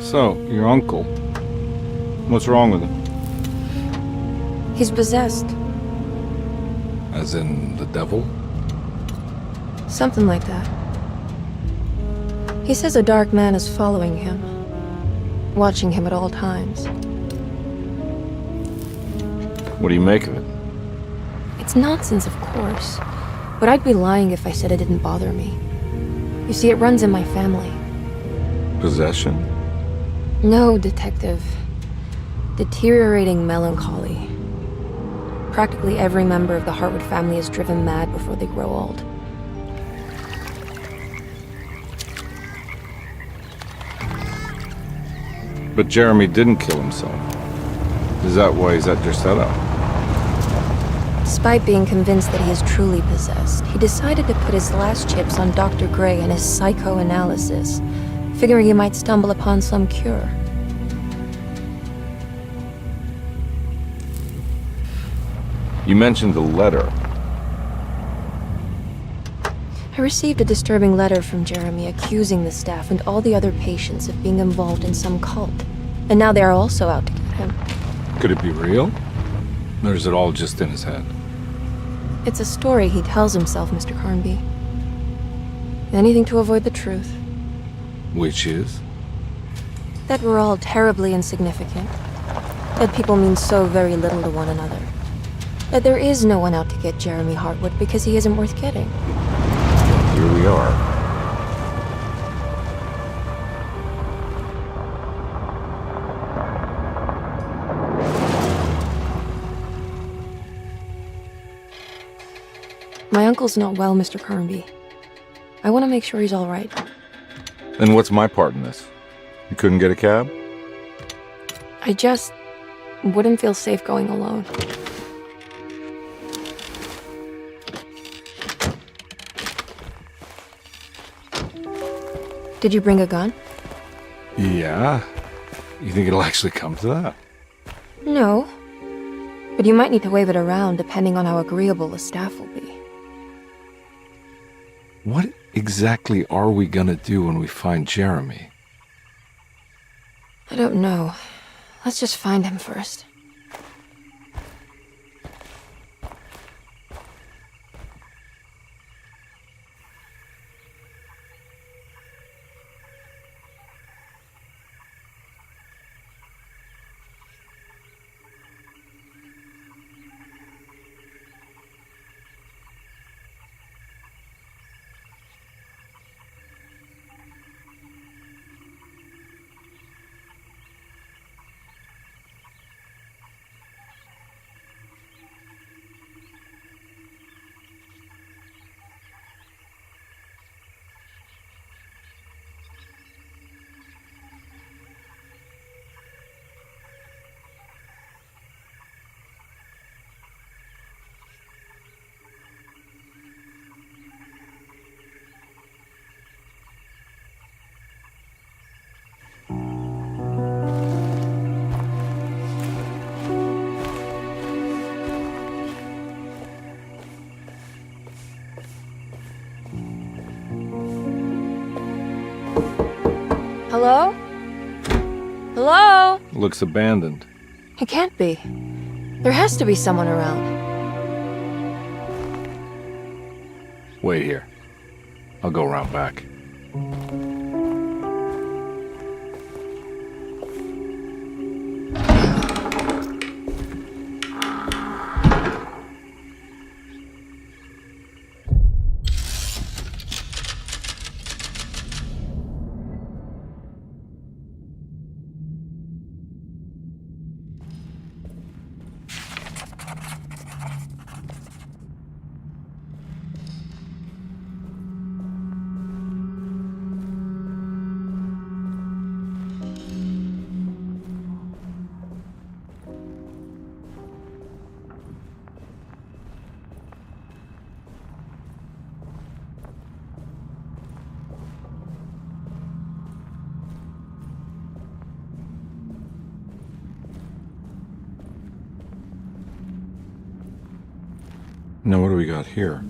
So, your uncle. What's wrong with him? He's possessed. As in the devil? Something like that. He says a dark man is following him, watching him at all times. What do you make of it? It's nonsense, of course, but I'd be lying if I said it didn't bother me. You see, it runs in my family. Possession? No, Detective. Deteriorating melancholy. Practically every member of the Hartwood family is driven mad before they grow old. But Jeremy didn't kill himself. Is that why he's at your setup? Despite being convinced that he is truly possessed, he decided to put his last chips on Dr. Gray and his psychoanalysis, figuring he might stumble upon some cure. You mentioned the letter. I received a disturbing letter from Jeremy accusing the staff and all the other patients of being involved in some cult. And now they are also out to get him. Could it be real? Or is it all just in his head? It's a story he tells himself, Mr. Carnby. Anything to avoid the truth. Which is? That we're all terribly insignificant. That people mean so very little to one another. That there is no one out to get Jeremy Hartwood because he isn't worth getting. Here we are. My uncle's not well, Mr. Carnby. I want to make sure he's all right. Then what's my part in this? You couldn't get a cab? I just wouldn't feel safe going alone. Did you bring a gun? Yeah. You think it'll actually come to that? No. But you might need to wave it around depending on how agreeable the staff will be. What exactly are we gonna do when we find Jeremy? I don't know. Let's just find him first. Hello? Hello? Looks abandoned. It can't be. There has to be someone around. Wait here. I'll go around back. Now what do we got here?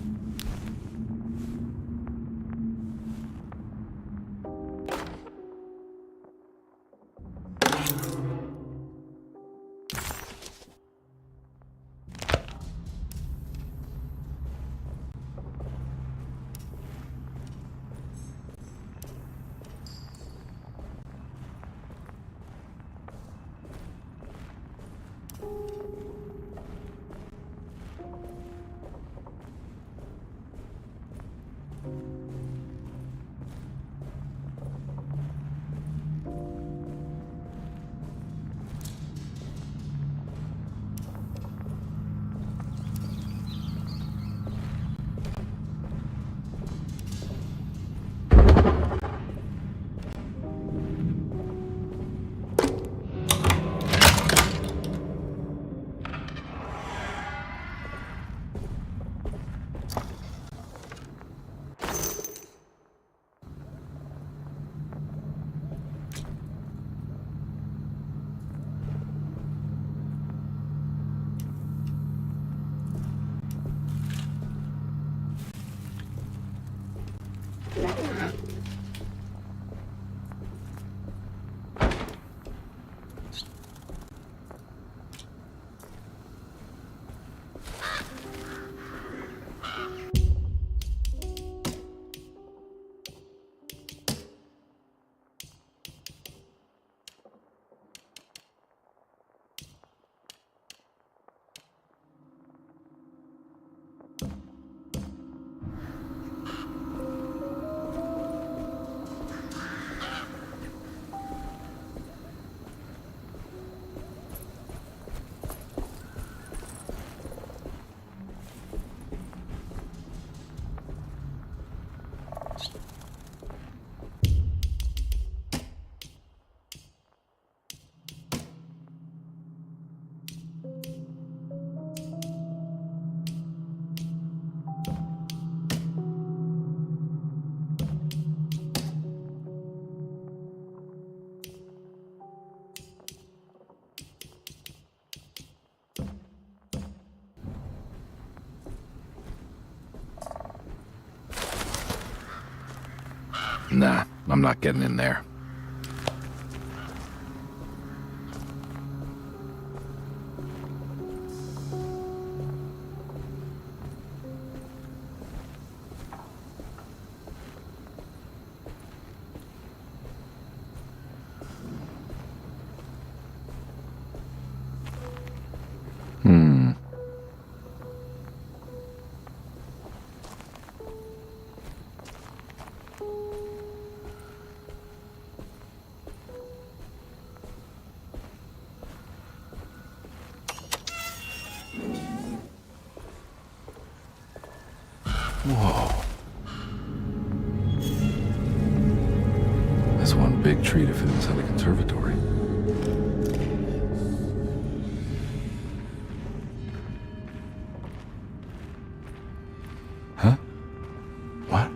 Nah, I'm not getting in there. Whoa. That's one big tree to fit inside a conservatory. Huh? What?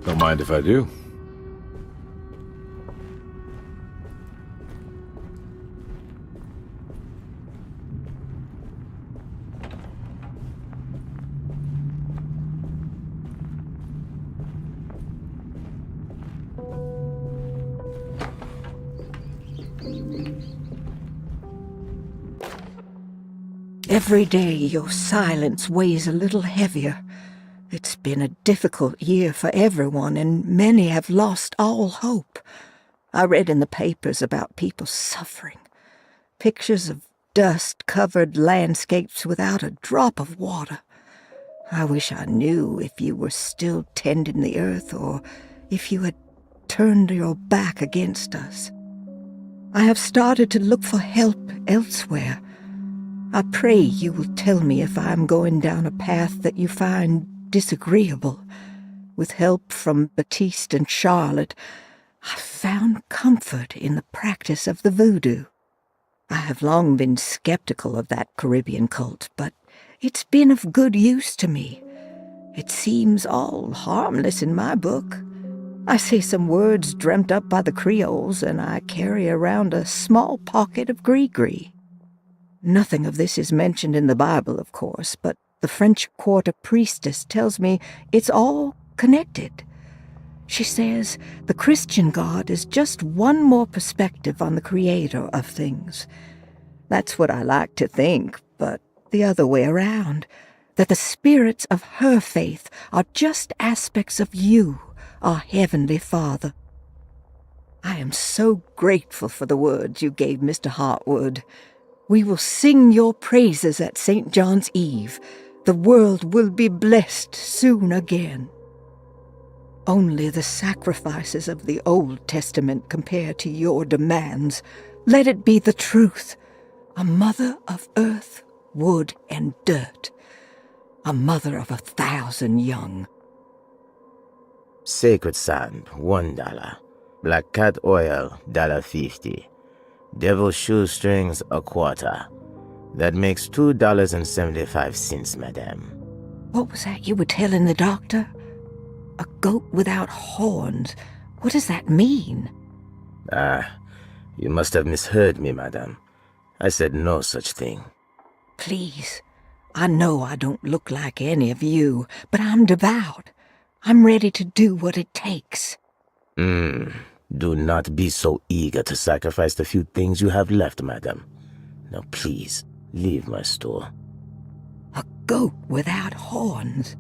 Don't mind if I do. Every day your silence weighs a little heavier. It's been a difficult year for everyone, and many have lost all hope. I read in the papers about people suffering. Pictures of dust-covered landscapes without a drop of water. I wish I knew if you were still tending the earth or if you had turned your back against us. I have started to look for help elsewhere. I pray you will tell me if I am going down a path that you find disagreeable. With help from Baptiste and Charlotte, I found comfort in the practice of the voodoo. I have long been skeptical of that Caribbean cult, but it's been of good use to me. It seems all harmless in my book. I say some words dreamt up by the Creoles, and I carry around a small pocket of gree-gree. Nothing of this is mentioned in the Bible, of course, but the French Quarter priestess tells me it's all connected. She says the Christian God is just one more perspective on the creator of things. That's what I like to think, but the other way around, that the spirits of her faith are just aspects of you, our Heavenly Father. I am so grateful for the words you gave Mr. Hartwood. We will sing your praises at St. John's Eve. The world will be blessed soon again. Only the sacrifices of the Old Testament compare to your demands. Let it be the truth. A mother of earth, wood, and dirt. A mother of 1,000 young. Sacred sand, $1. Black cat oil, $1.50. Devil shoestrings, a quarter. That makes $2.75, madame. What was that you were telling the doctor? A goat without horns. What does that mean? You must have misheard me, madame. I said no such thing. Please, I know I don't look like any of you, but I'm devout. I'm ready to do what it takes. Do not be so eager to sacrifice the few things you have left, madame. Now please, leave my store. A goat without horns.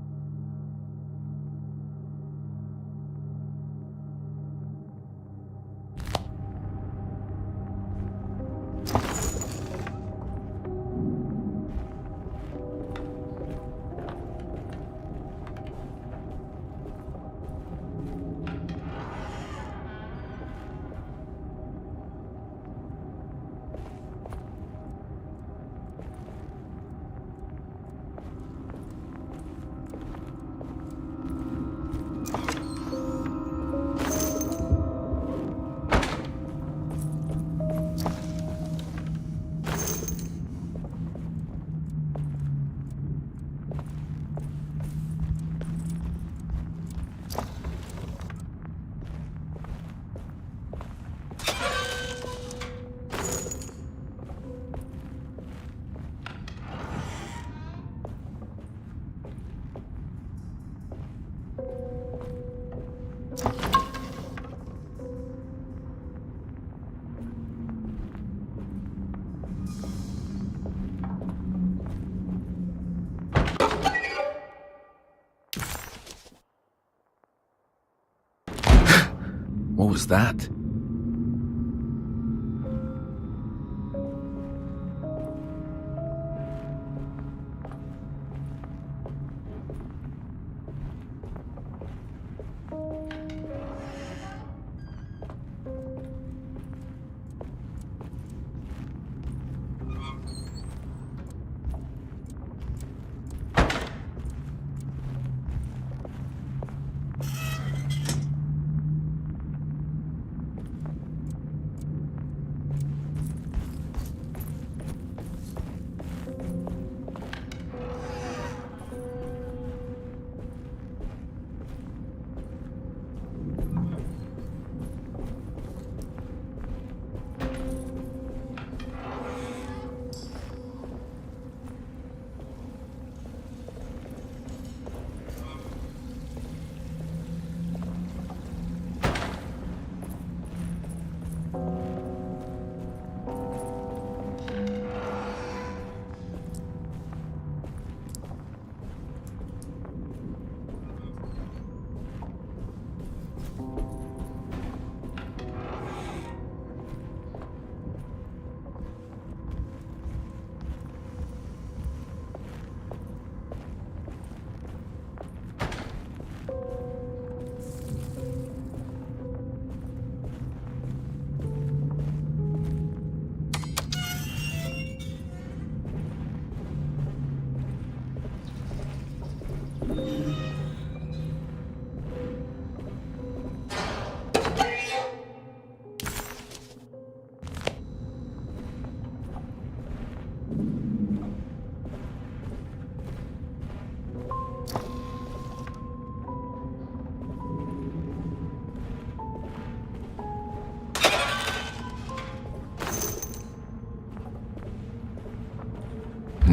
What was that?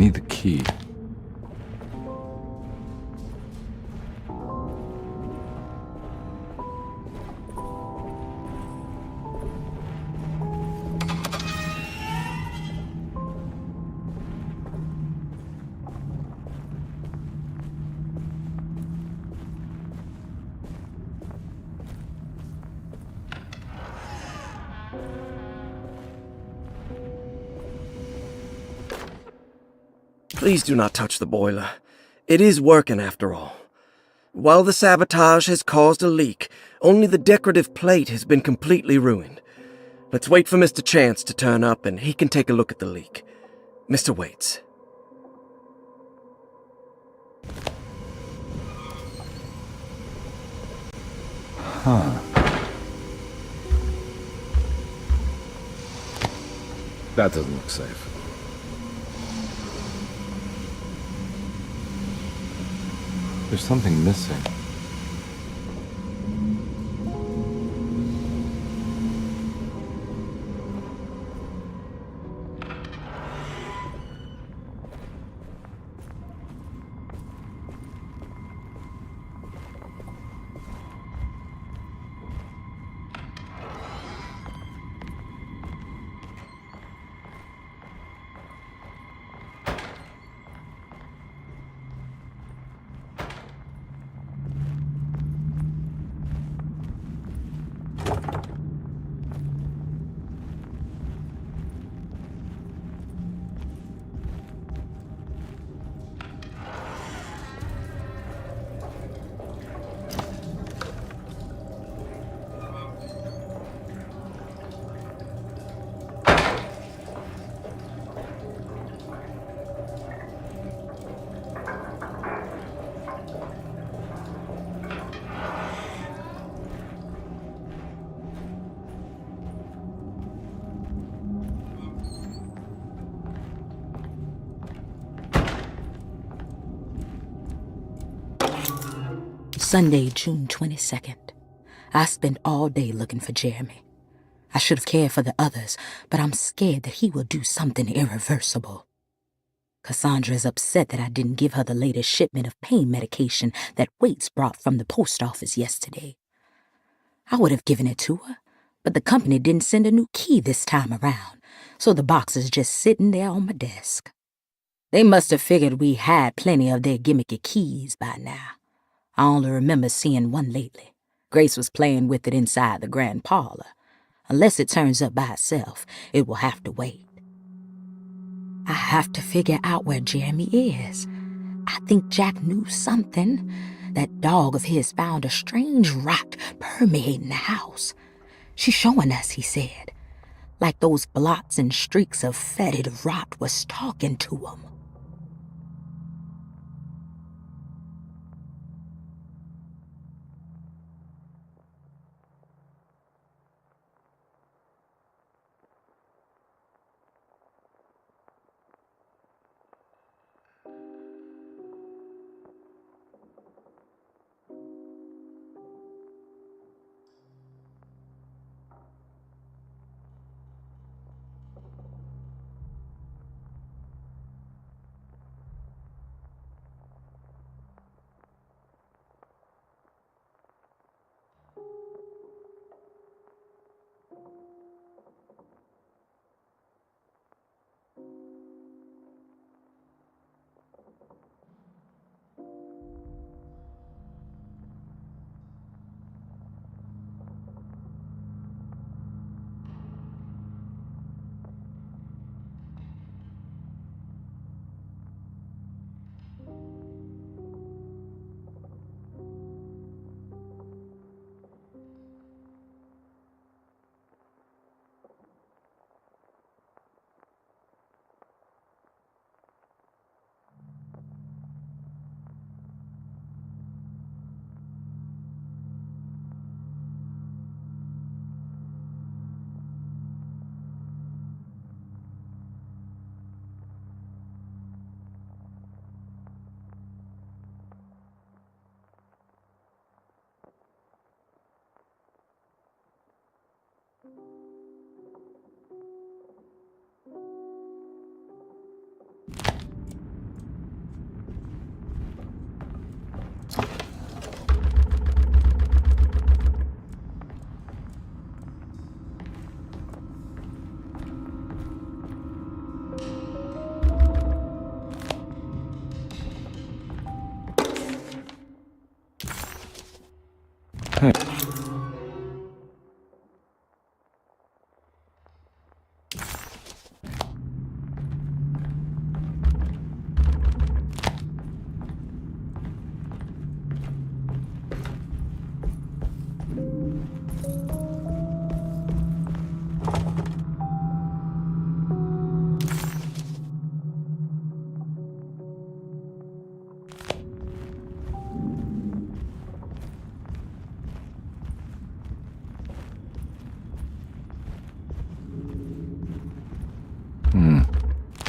need the key. Please do not touch the boiler. It is working after all. While the sabotage has caused a leak, only the decorative plate has been completely ruined. Let's wait for Mr. Chance to turn up and he can take a look at the leak. Mr. Waits. That doesn't look safe. There's something missing. Sunday, June 22nd. I spent all day looking for Jeremy. I should have cared for the others, but I'm scared that he will do something irreversible. Cassandra is upset that I didn't give her the latest shipment of pain medication that Waits brought from the post office yesterday. I would have given it to her, but the company didn't send a new key this time around, so the box is just sitting there on my desk. They must have figured we had plenty of their gimmicky keys by now. I only remember seeing one lately. Grace was playing with it inside the grand parlor. Unless it turns up by itself, it will have to wait. I have to figure out where Jeremy is. I think Jack knew something. That dog of his found a strange rot permeating the house. She's showing us, he said. Like those blots and streaks of fetid rot was talking to him.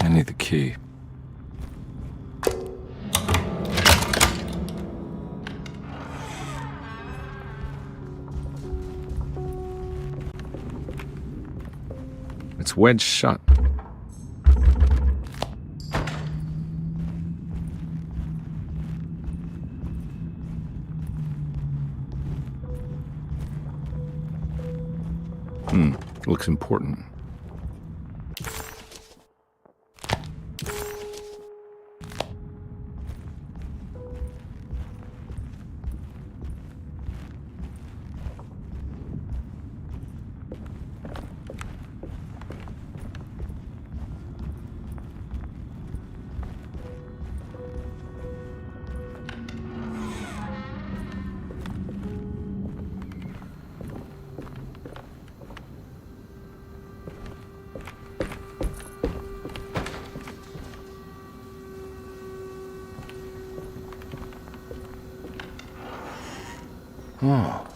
I need the key. It's wedged shut. Looks important. Oh.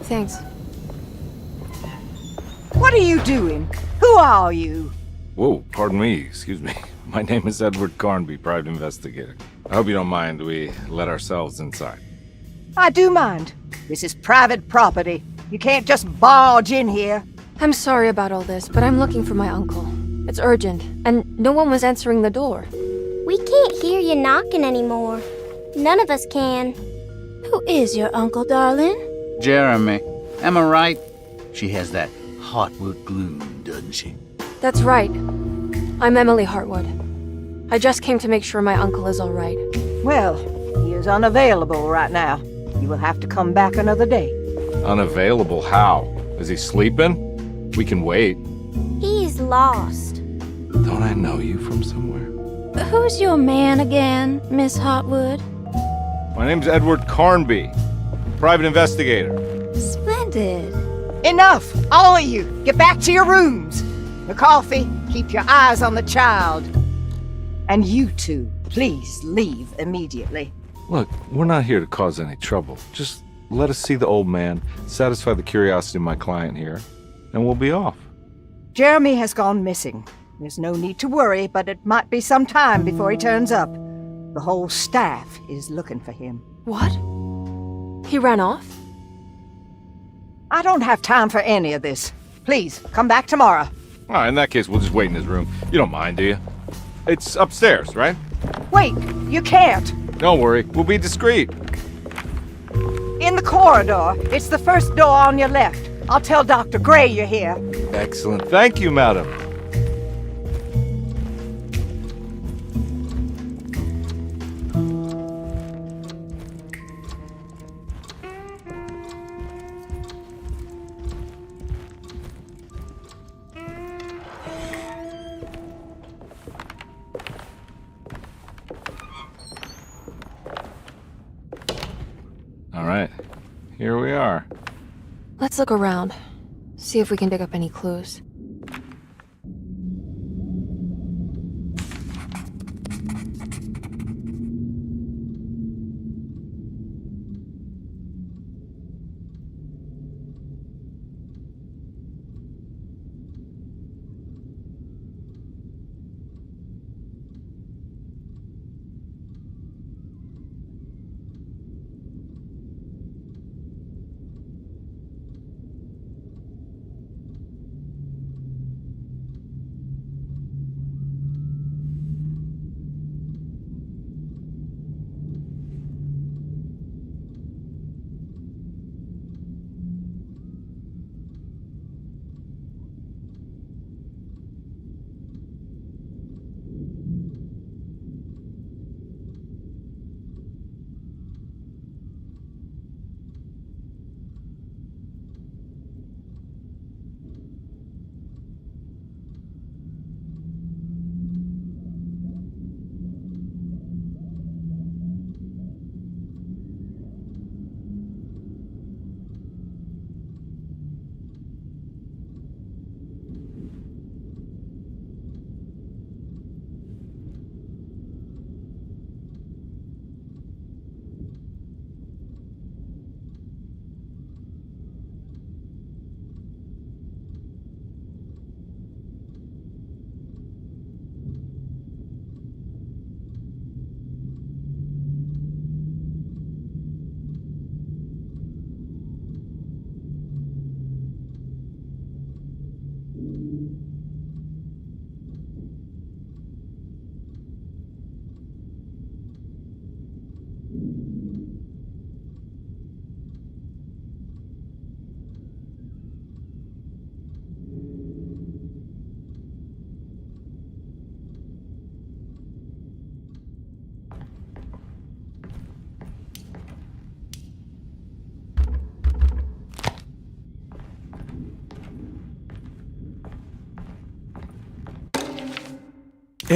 Thanks. What are you doing? Who are you? Whoa, pardon me, excuse me. My name is Edward Carnby, private investigator. I hope you don't mind we let ourselves inside. I do mind. This is private property. You can't just barge in here. I'm sorry about all this, but I'm looking for my uncle. It's urgent, and no one was answering the door. We can't hear you knocking anymore. None of us can. Who is your uncle, darling? Jeremy. Am I right? She has that Heartwood gloom, doesn't she? That's right. I'm Emily Hartwood. I just came to make sure my uncle is all right. Well, he is unavailable right now. You will have to come back another day. Unavailable how? Is he sleeping? We can wait. He's lost. Don't I know you from somewhere? Who's your man again, Miss Hartwood? My name's Edward Carnby, private investigator. Splendid. Enough! All of you! Get back to your rooms! McCarthy, keep your eyes on the child. And you two, please leave immediately. Look, we're not here to cause any trouble. Just let us see the old man, satisfy the curiosity of my client here, and we'll be off. Jeremy has gone missing. There's no need to worry, but it might be some time before he turns up. The whole staff is looking for him. What? He ran off? I don't have time for any of this. Please, come back tomorrow. All right, in that case, we'll just wait in his room. You don't mind, do you? It's upstairs, right? Wait, you can't. Don't worry, we'll be discreet. In the corridor. It's the first door on your left. I'll tell Dr. Gray you're here. Excellent. Thank you, madam. All right, here we are. Let's look around. See if we can dig up any clues.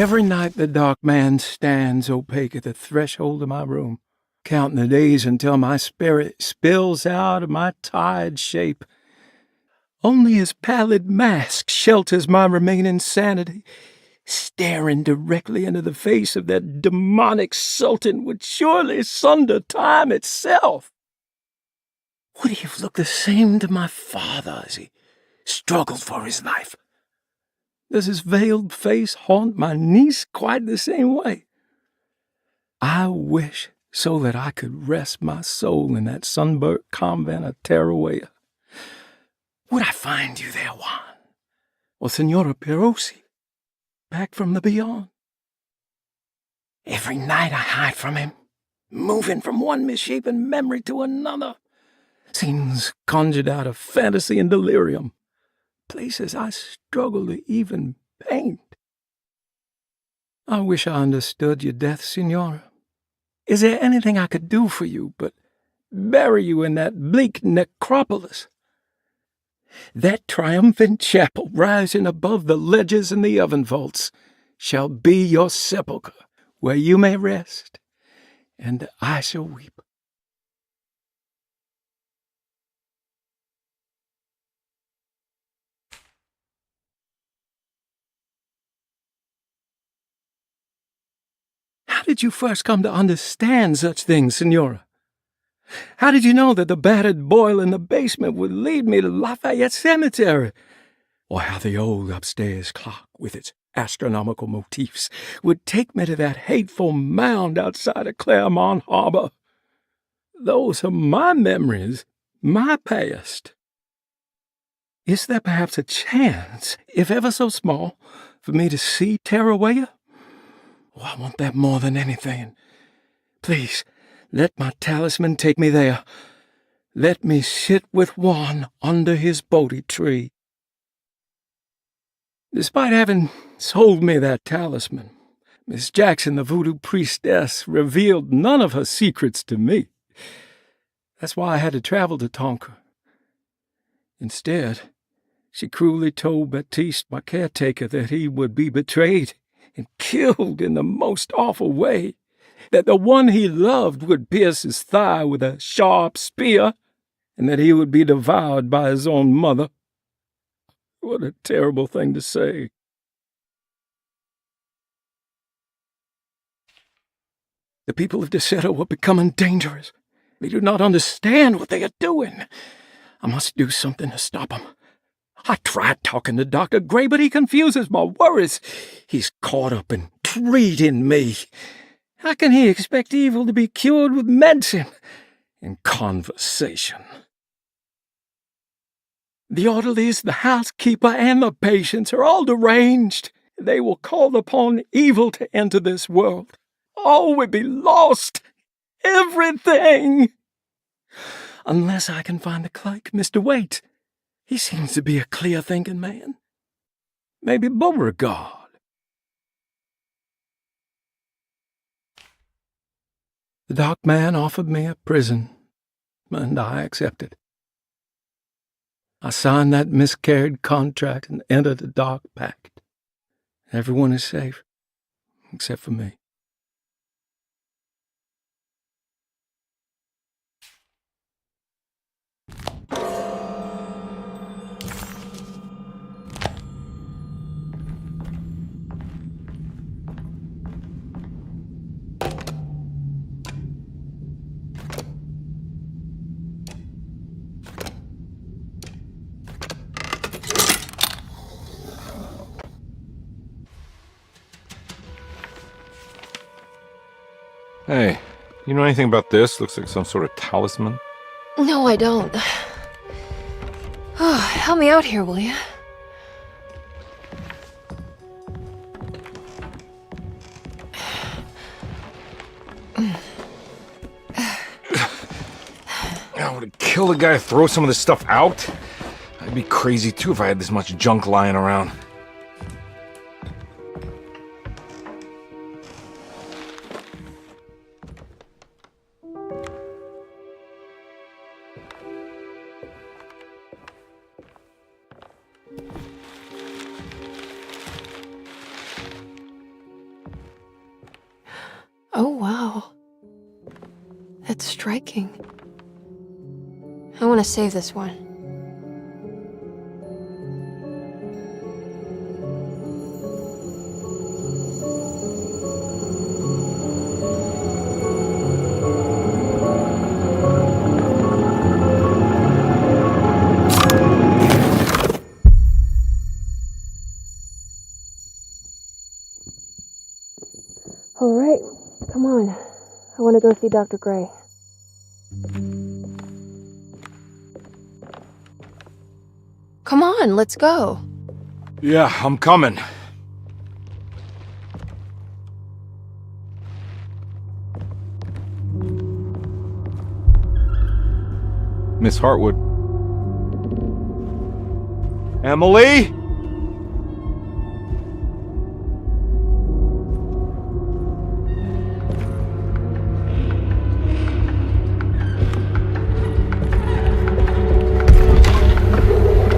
Every night the dark man stands opaque at the threshold of my room, counting the days until my spirit spills out of my tired shape. Only his pallid mask shelters my remaining sanity. Staring directly into the face of that demonic sultan would surely sunder time itself. Would he have looked the same to my father as he struggled for his life? Does his veiled face haunt my niece quite the same way? I wish so that I could rest my soul in that sunburnt convent of Tarawea. Would I find you there, Juan? Or Senora Perosi, back from the beyond? Every night I hide from him, moving from one misshapen memory to another. Scenes conjured out of fantasy and delirium. Places I struggle to even paint. I wish I understood your death, Senora. Is there anything I could do for you but bury you in that bleak necropolis? That triumphant chapel rising above the ledges and the oven vaults shall be your sepulchre, where you may rest, and I shall weep. How did you first come to understand such things, Senora? How did you know that the battered boiler in the basement would lead me to Lafayette Cemetery? Or how the old upstairs clock, with its astronomical motifs, would take me to that hateful mound outside of Claremont Harbor? Those are my memories, my past. Is there perhaps a chance, if ever so small, for me to see Tarawea? Oh, I want that more than anything. Please, let my talisman take me there. Let me sit with Juan under his Bodhi tree. Despite having sold me that talisman, Miss Jackson, the voodoo priestess, revealed none of her secrets to me. That's why I had to travel to Tonka. Instead, she cruelly told Baptiste, my caretaker, that he would be betrayed and killed in the most awful way, that the one he loved would pierce his thigh with a sharp spear, and that he would be devoured by his own mother. What a terrible thing to say. The people of Deseto are becoming dangerous. They do not understand what they are doing. I must do something to stop them. I tried talking to Dr. Gray, but he confuses my worries. He's caught up in treating me. How can he expect evil to be cured with medicine and conversation? The orderlies, the housekeeper, and the patients are all deranged. They will call upon evil to enter this world. All will be lost. Everything. Unless I can find the clerk, Mr. Waite. He seems to be a clear-thinking man. Maybe Beauregard. The dark man offered me a prison, and I accepted. I signed that miscarried contract and entered the dark pact. Everyone is safe, except for me. Hey, you know anything about this? Looks like some sort of talisman. No, I don't. Oh, help me out here, will you? I would kill the guy to throw some of this stuff out. I'd be crazy too if I had this much junk lying around. Oh, wow. That's striking. I want to save this one. All right, come on. I want to go see Dr. Gray. Come on, let's go. Yeah, I'm coming. Miss Hartwood. Emily?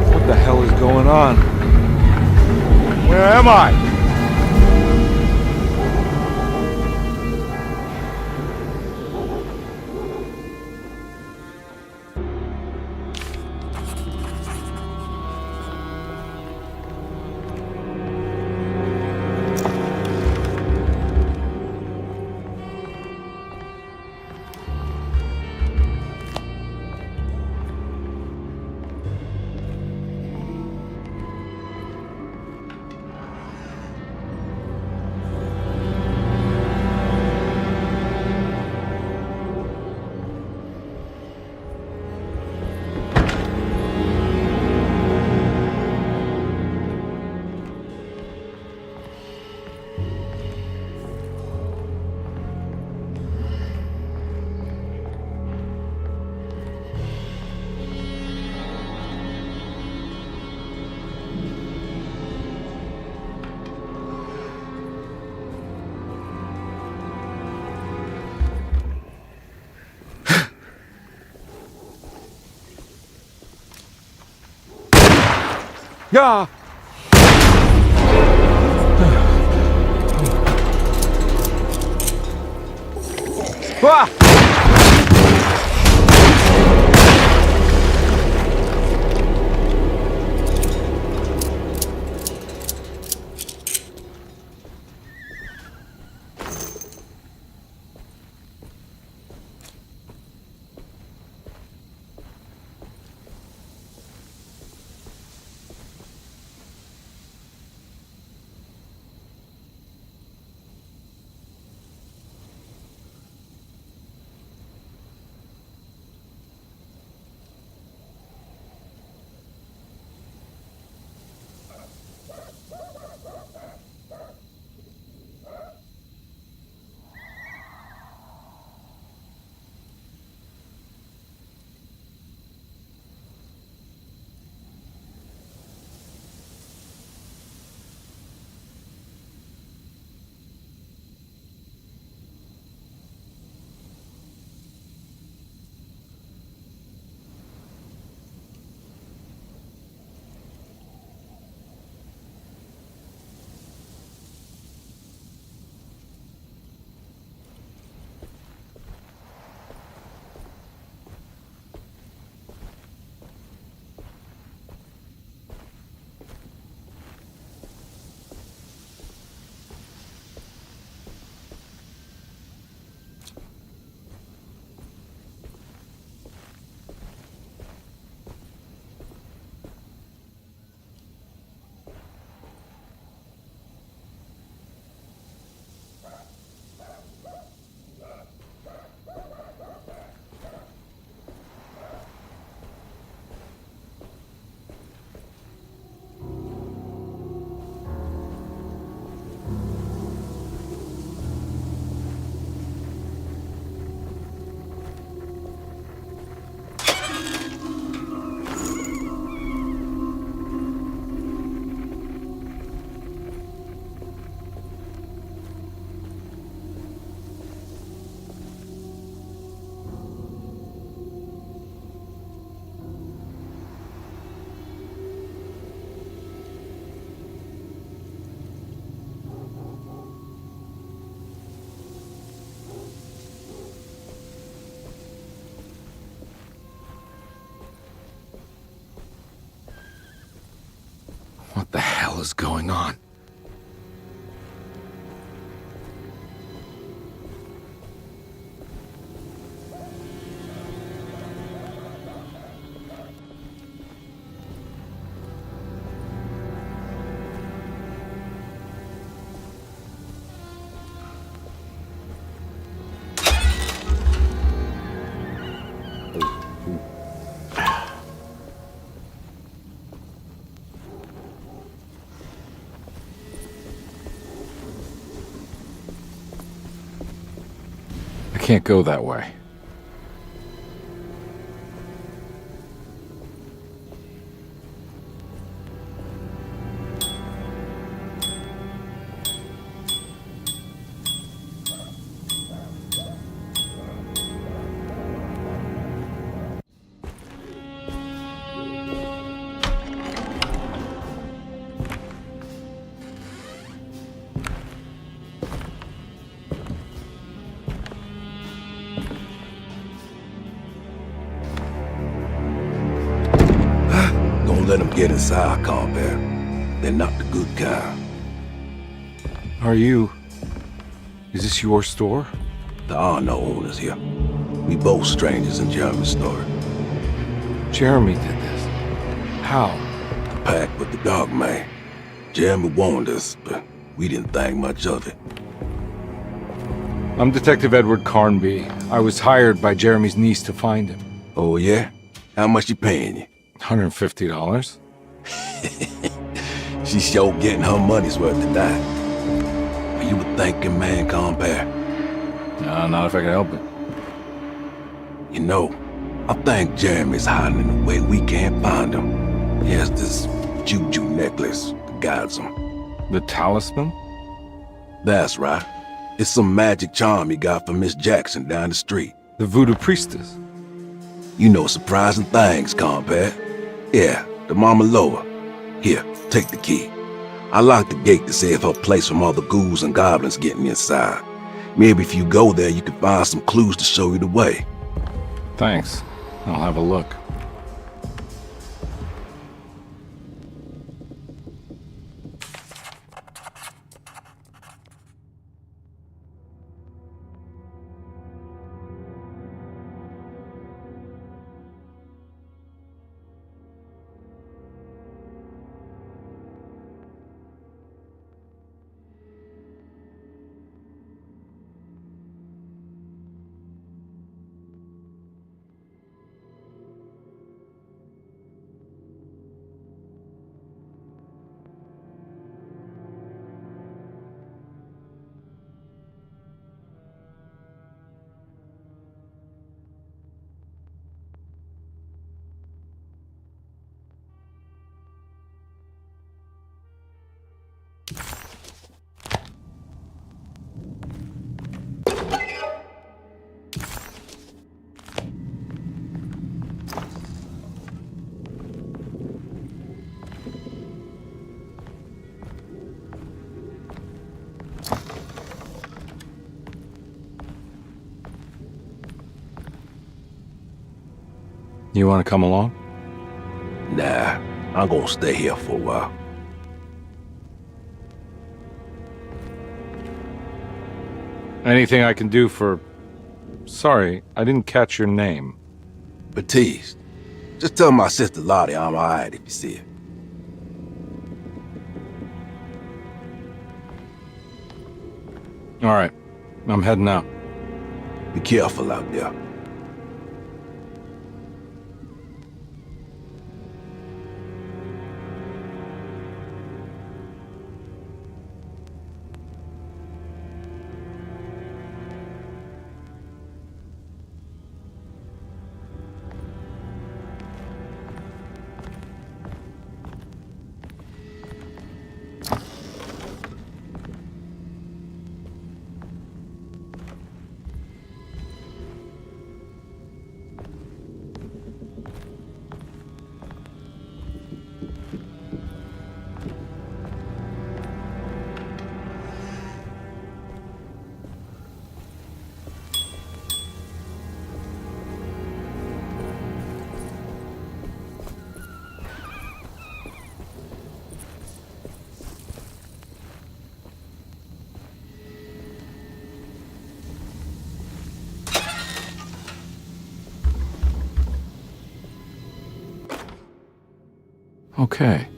What the hell is going on? Where am I? Yeah. Ah! is going on? I can't go that way. Don't let them get inside, compare. They're not the good kind. Is this your store? There are no owners here. We both strangers in Jeremy's store. Jeremy did this. How? The pact with the dog man. Jeremy warned us, but we didn't think much of it. I'm Detective Edward Carnby. I was hired by Jeremy's niece to find him. Oh, yeah? How much she paying you? $150. She's sure getting her money's worth tonight. Are you a thinking man, compare? No, not if I can help it. You know, I think Jeremy's hiding in a way we can't find him. He has this juju necklace that guides him. The talisman? That's right. It's some magic charm he got from Miss Jackson down the street. The voodoo priestess? You know surprising things, compare. Yeah, the Mama Loa. Here, take the key. I locked the gate to save her place from all the ghouls and goblins getting inside. Maybe if you go there, you can find some clues to show you the way. Thanks. I'll have a look. You want to come along? Nah, I'm gonna stay here for a while. Anything I can do for... Sorry, I didn't catch your name. Baptiste, just tell my sister Lottie I'm alright if you see her. All right, I'm heading out. Be careful out there. Okay.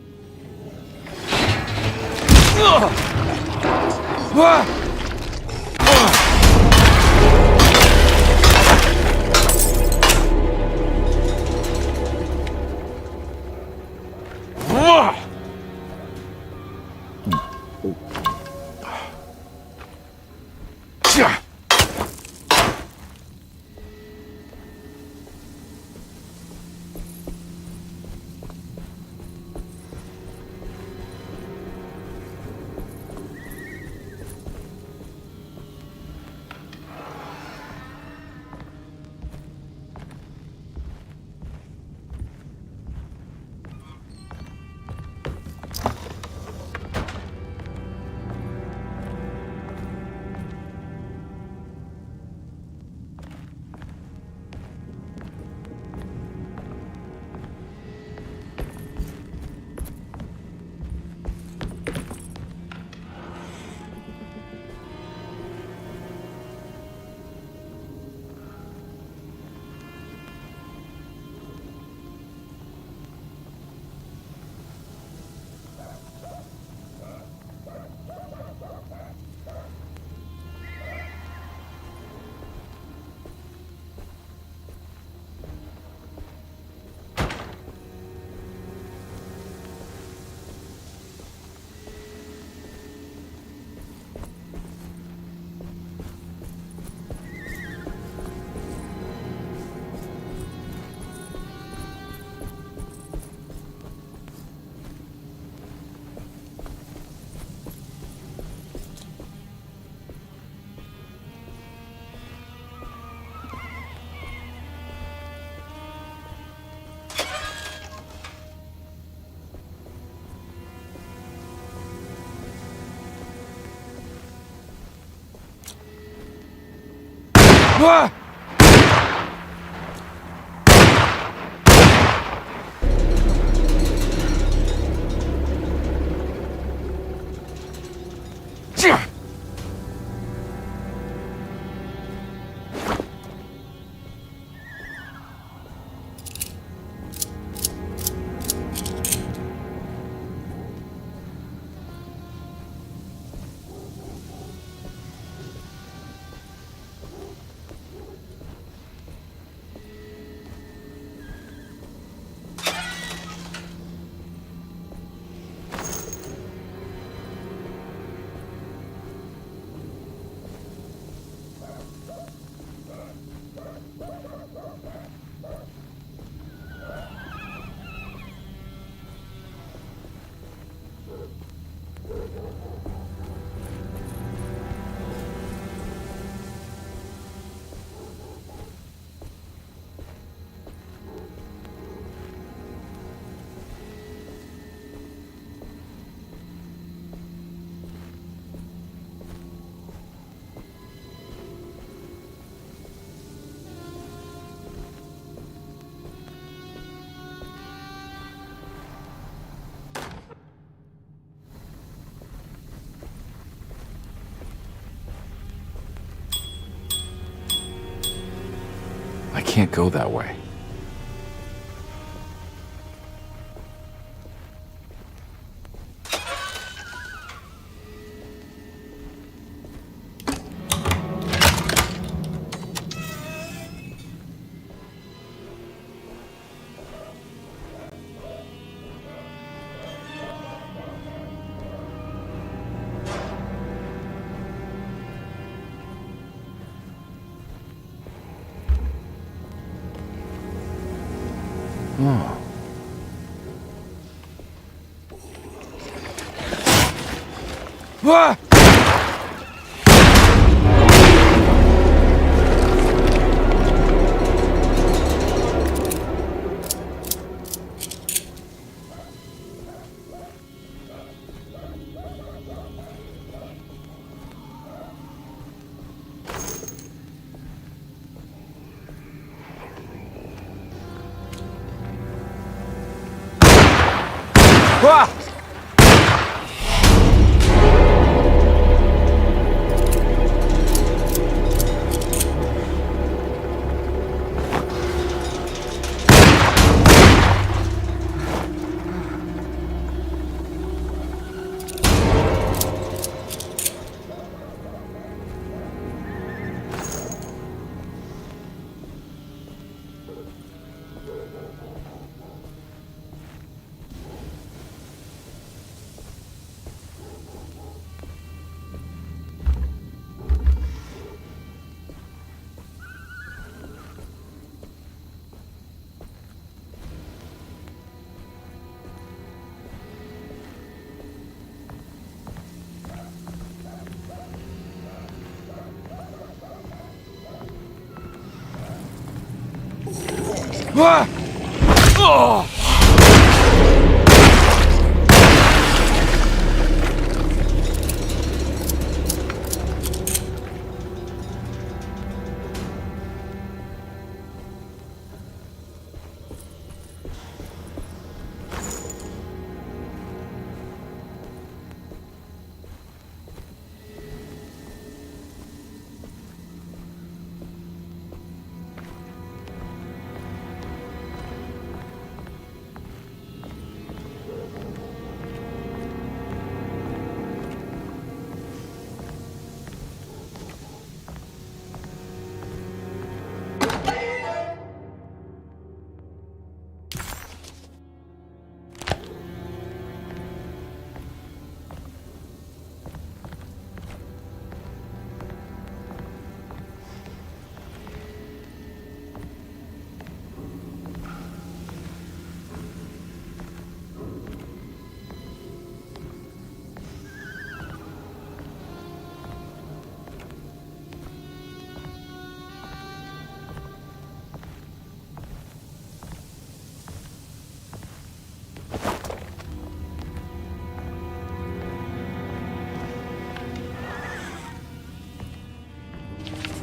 I can't go that way. Oh. Ah!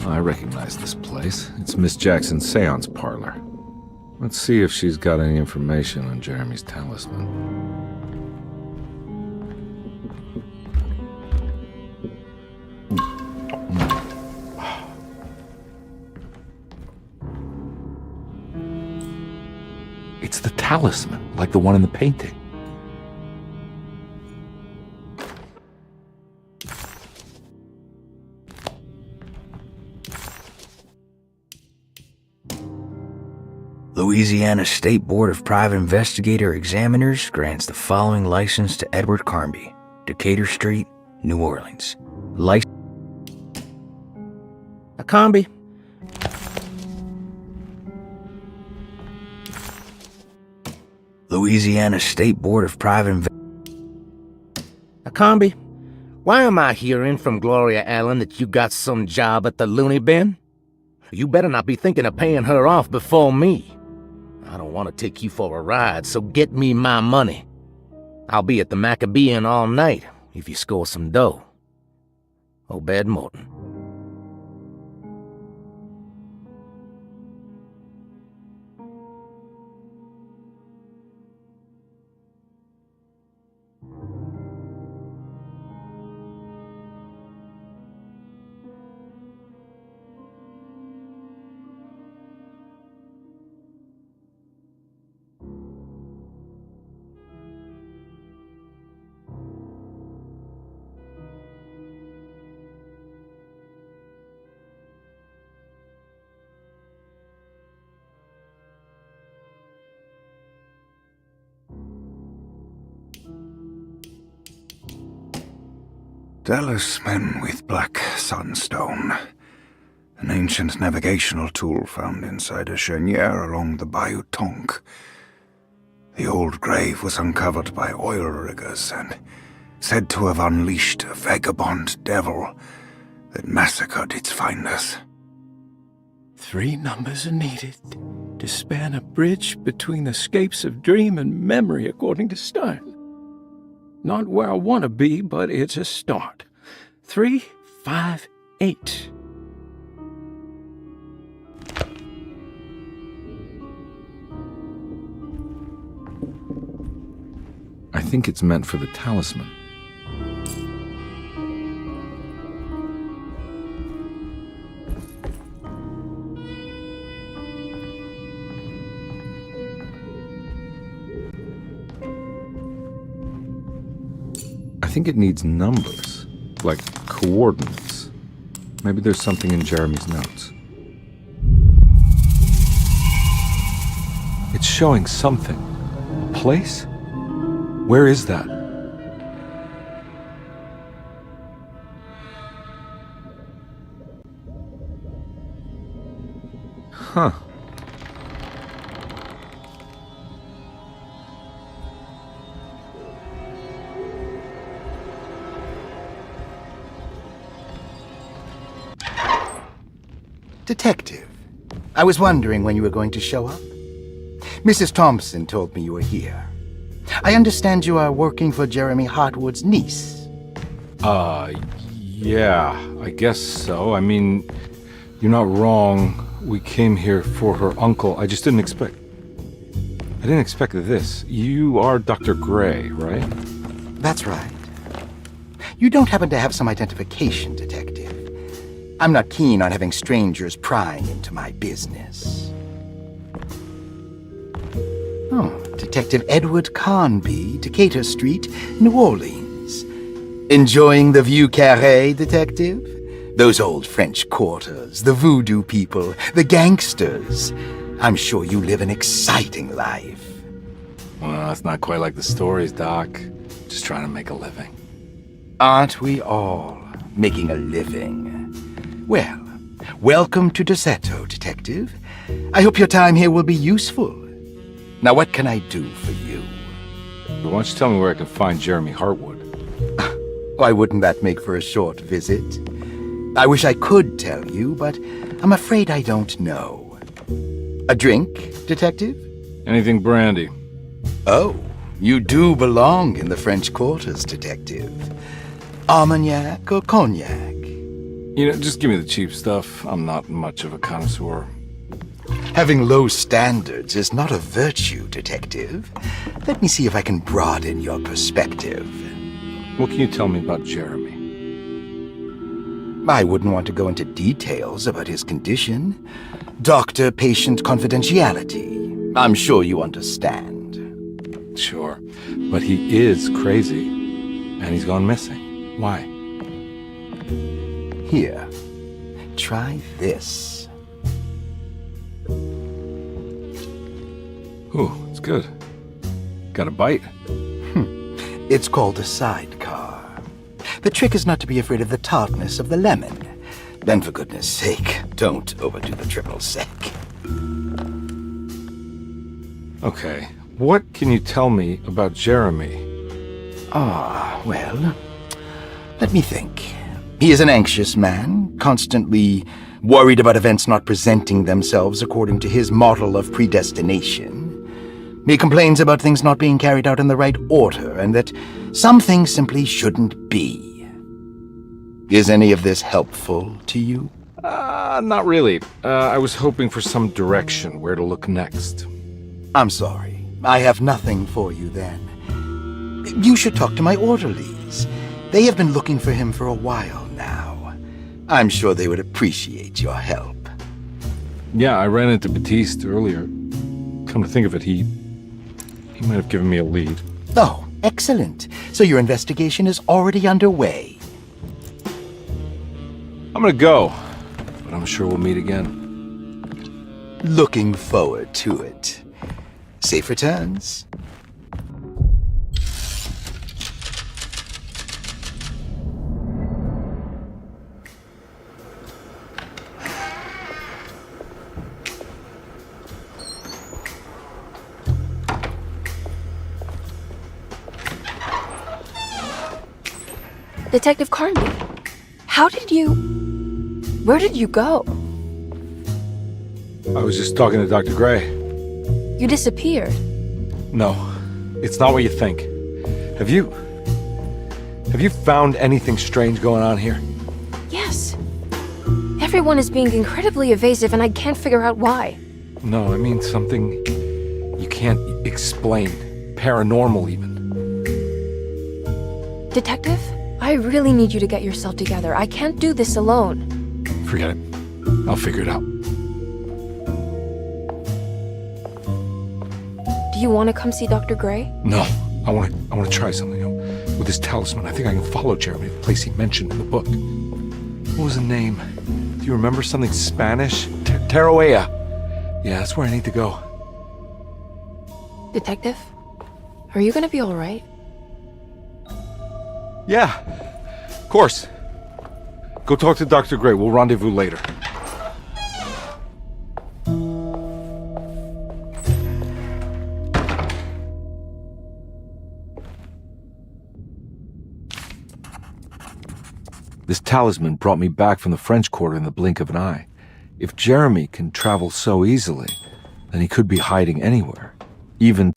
I recognize this place. It's Miss Jackson's seance parlor. Let's see if she's got any information on Jeremy's talisman. It's the talisman, like the one in the painting. Louisiana State Board of Private Investigator Examiners grants the following license to Edward Carnby, Decatur Street, New Orleans. Carnby. Louisiana State Board of Private Carnby, why am I hearing from Gloria Allen that you got some job at the loony bin? You better not be thinking of paying her off before me. I don't want to take you for a ride, so get me my money. I'll be at the Maccabean all night if you score some dough. Obed Morton. Talisman with black sunstone. An ancient navigational tool found inside a cheniere along the Bayou Tonk. The old grave was uncovered by oil riggers and said to have unleashed a vagabond devil that massacred its finders. 3 numbers are needed to span a bridge between the scapes of dream and memory, according to Stein. Not where I want to be, but it's a start. 3, 5, 8. I think it's meant for the talisman. I think it needs numbers, like coordinates. Maybe there's something in Jeremy's notes. It's showing something. A place? Where is that? Huh. Detective, I was wondering when you were going to show up. Mrs. Thompson told me you were here. I understand you are working for Jeremy Hartwood's niece. Yeah, I guess so. I mean, you're not wrong. We came here for her uncle. I just didn't expect... I didn't expect this. You are Dr. Gray, right? That's right. You don't happen to have some identification, Detective. I'm not keen on having strangers prying into my business. Oh, Detective Edward Carnby, Decatur Street, New Orleans. Enjoying the Vieux Carré, Detective? Those old French quarters, the voodoo people, the gangsters. I'm sure you live an exciting life. Well, it's not quite like the stories, Doc. Just trying to make a living. Aren't we all making a living? Well, welcome to Deseto, Detective. I hope your time here will be useful. Now, what can I do for you? Why don't you tell me where I can find Jeremy Hartwood? Why wouldn't that make for a short visit? I wish I could tell you, but I'm afraid I don't know. A drink, Detective? Anything brandy. Oh, you do belong in the French quarters, Detective. Armagnac or cognac? You know, just give me the cheap stuff. I'm not much of a connoisseur. Having low standards is not a virtue, Detective. Let me see if I can broaden your perspective. What can you tell me about Jeremy? I wouldn't want to go into details about his condition. Doctor-patient confidentiality. I'm sure you understand. Sure, but he is crazy, and he's gone missing. Why? Here, try this. Ooh, it's good. Got a bite? It's called a sidecar. The trick is not to be afraid of the tartness of the lemon. Then, for goodness sake, don't overdo the triple sec. Okay, what can you tell me about Jeremy? Well, let me think. He is an anxious man, constantly worried about events not presenting themselves according to his model of predestination. He complains about things not being carried out in the right order, and that some things simply shouldn't be. Is any of this helpful to you? Not really. I was hoping for some direction where to look next. I'm sorry. I have nothing for you then. You should talk to my orderlies. They have been looking for him for a while now. I'm sure they would appreciate your help. Yeah, I ran into Batiste earlier. Come to think of it, he might have given me a lead. Oh, excellent. So your investigation is already underway. I'm gonna go, but I'm sure we'll meet again. Looking forward to it. Safe returns. Detective Carnby, where did you go? I was just talking to Dr. Gray. You disappeared. No, it's not what you think. Have you found anything strange going on here? Yes. Everyone is being incredibly evasive and I can't figure out why. No, I mean something you can't explain. Paranormal, even. Detective, I really need you to get yourself together. I can't do this alone. Forget it. I'll figure it out. Do you want to come see Dr. Gray? No, I want to try something. With this talisman, I think I can follow Jeremy to the place he mentioned in the book. What was the name? Do you remember something Spanish? Teroea. Yeah, that's where I need to go. Detective, are you gonna be all right? Yeah, of course. Go talk to Dr. Gray. We'll rendezvous later. This talisman brought me back from the French Quarter in the blink of an eye. If Jeremy can travel so easily, then he could be hiding anywhere. Even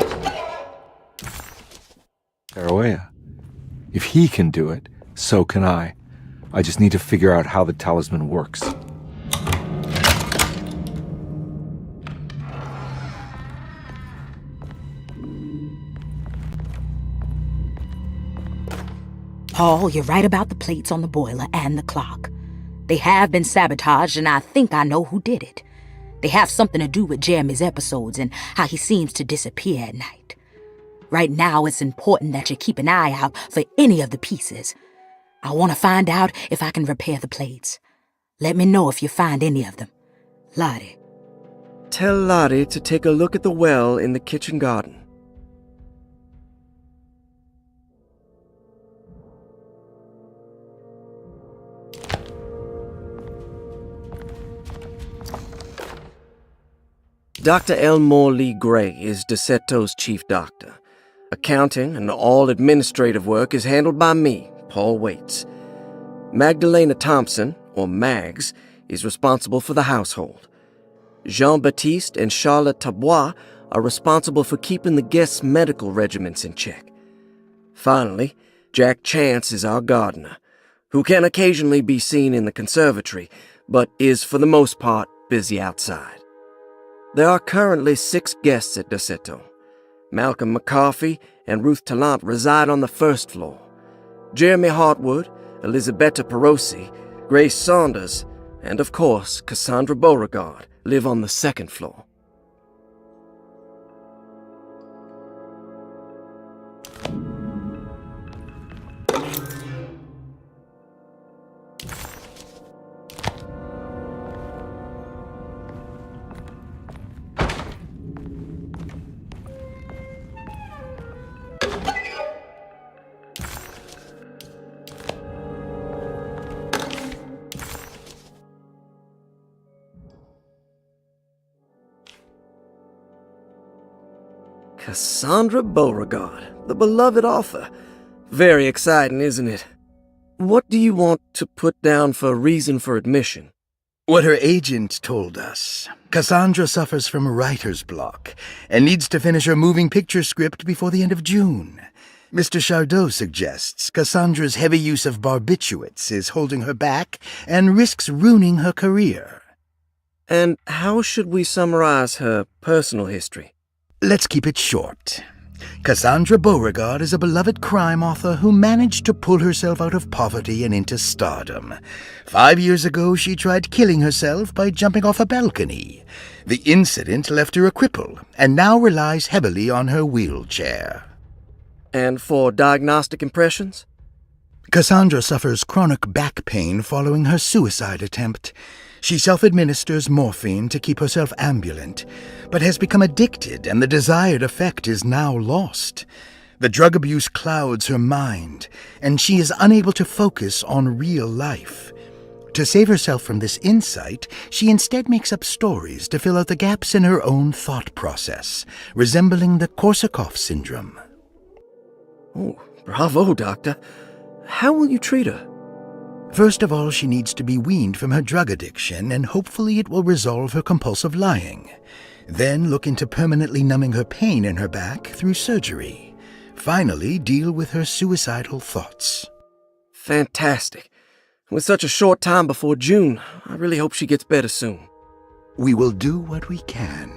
Tarawea. If he can do it, so can I. I just need to figure out how the talisman works. Paul, you're right about the plates on the boiler and the clock. They have been sabotaged, and I think I know who did it. They have something to do with Jeremy's episodes and how he seems to disappear at night. Right now, it's important that you keep an eye out for any of the pieces. I want to find out if I can repair the plates. Let me know if you find any of them. Lottie. Tell Lottie to take a look at the well in the kitchen garden. Dr. Elmore Lee Gray is DeSeto's chief doctor. Accounting and all administrative work is handled by me, Paul Waits. Magdalena Thompson, or Mags, is responsible for the household. Jean-Baptiste and Charlotte Tabois are responsible for keeping the guests' medical regimens in check. Finally, Jack Chance is our gardener, who can occasionally be seen in the conservatory, but is for the most part busy outside. There are currently 6 guests at DeSeto. Malcolm McCarthy and Ruth Tallant reside on the first floor. Jeremy Hartwood, Elisabetta Perosi, Grace Saunders, and of course Cassandra Beauregard live on the second floor. Cassandra Beauregard, the beloved author. Very exciting, isn't it? What do you want to put down for reason for admission? What her agent told us. Cassandra suffers from writer's block and needs to finish her moving picture script before the end of June. Mr. Chardot suggests Cassandra's heavy use of barbiturates is holding her back and risks ruining her career. And how should we summarize her personal history? Let's keep it short. Cassandra Beauregard is a beloved crime author who managed to pull herself out of poverty and into stardom. 5 years ago, she tried killing herself by jumping off a balcony. The incident left her a cripple, and now relies heavily on her wheelchair. And for diagnostic impressions? Cassandra suffers chronic back pain following her suicide attempt. She self-administers morphine to keep herself ambulant, but has become addicted and the desired effect is now lost. The drug abuse clouds her mind, and she is unable to focus on real life. To save herself from this insight, she instead makes up stories to fill out the gaps in her own thought process, resembling the Korsakoff syndrome. Oh, bravo, Doctor. How will you treat her? First of all, she needs to be weaned from her drug addiction, and hopefully it will resolve her compulsive lying. Then look into permanently numbing her pain in her back through surgery. Finally, deal with her suicidal thoughts. Fantastic. With such a short time before June, I really hope she gets better soon. We will do what we can.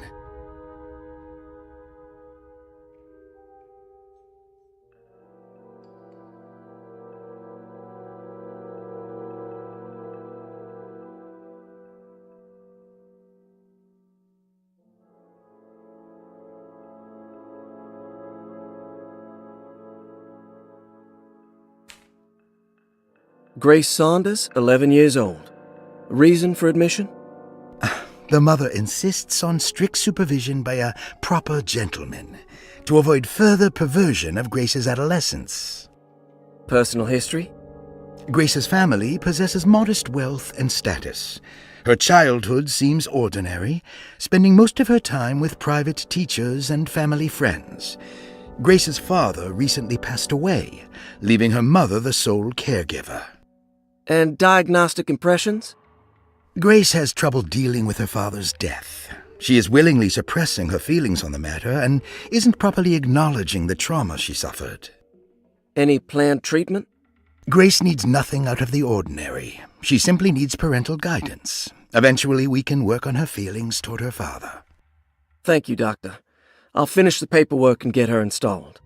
Grace Saunders, 11 years old. Reason for admission? The mother insists on strict supervision by a proper gentleman to avoid further perversion of Grace's adolescence. Personal history? Grace's family possesses modest wealth and status. Her childhood seems ordinary, spending most of her time with private teachers and family friends. Grace's father recently passed away, leaving her mother the sole caregiver. And diagnostic impressions? Grace has trouble dealing with her father's death. She is willingly suppressing her feelings on the matter and isn't properly acknowledging the trauma she suffered. Any planned treatment? Grace needs nothing out of the ordinary. She simply needs parental guidance. Eventually, we can work on her feelings toward her father. Thank you, Doctor. I'll finish the paperwork and get her installed.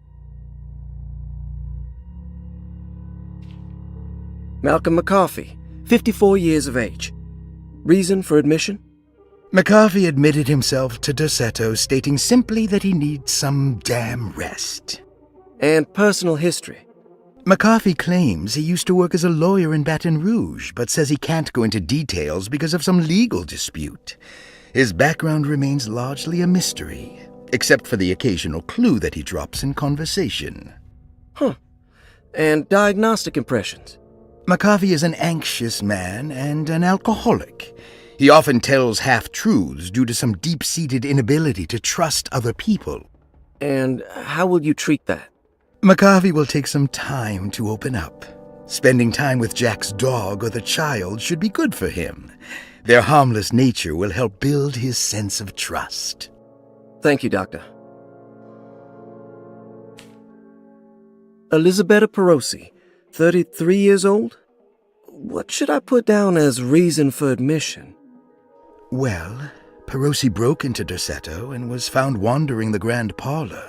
Malcolm McCarthy, 54 years of age. Reason for admission? McCarthy admitted himself to Dorsetto, stating simply that he needs some damn rest. And personal history? McCarthy claims he used to work as a lawyer in Baton Rouge, but says he can't go into details because of some legal dispute. His background remains largely a mystery, except for the occasional clue that he drops in conversation. Huh. And diagnostic impressions? McCarthy is an anxious man and an alcoholic. He often tells half-truths due to some deep-seated inability to trust other people. And how will you treat that? McCarthy will take some time to open up. Spending time with Jack's dog or the child should be good for him. Their harmless nature will help build his sense of trust. Thank you, Doctor. Elisabetta Perosi, 33 years old? What should I put down as reason for admission? Well, Perosi broke into Dorsetto and was found wandering the grand parlor.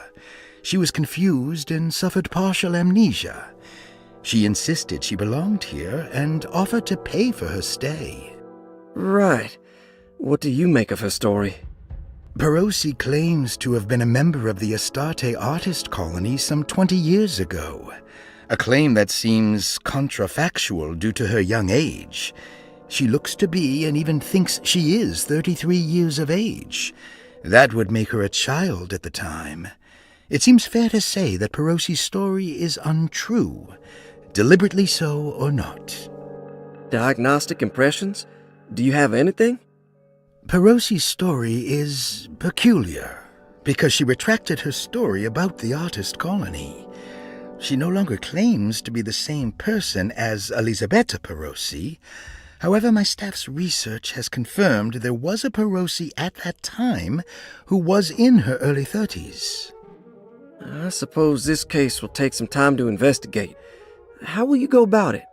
She was confused and suffered partial amnesia. She insisted she belonged here and offered to pay for her stay. Right. What do you make of her story? Perosi claims to have been a member of the Astarte artist colony some 20 years ago, a claim that seems contrafactual due to her young age. She looks to be and even thinks she is 33 years of age. That would make her a child at the time. It seems fair to say that Perosi's story is untrue, deliberately so or not. Diagnostic impressions? Do you have anything? Perosi's story is peculiar, because she retracted her story about the artist colony. She no longer claims to be the same person as Elisabetta Perosi. However, my staff's research has confirmed there was a Perosi at that time who was in her early 30s. I suppose this case will take some time to investigate. How will you go about it?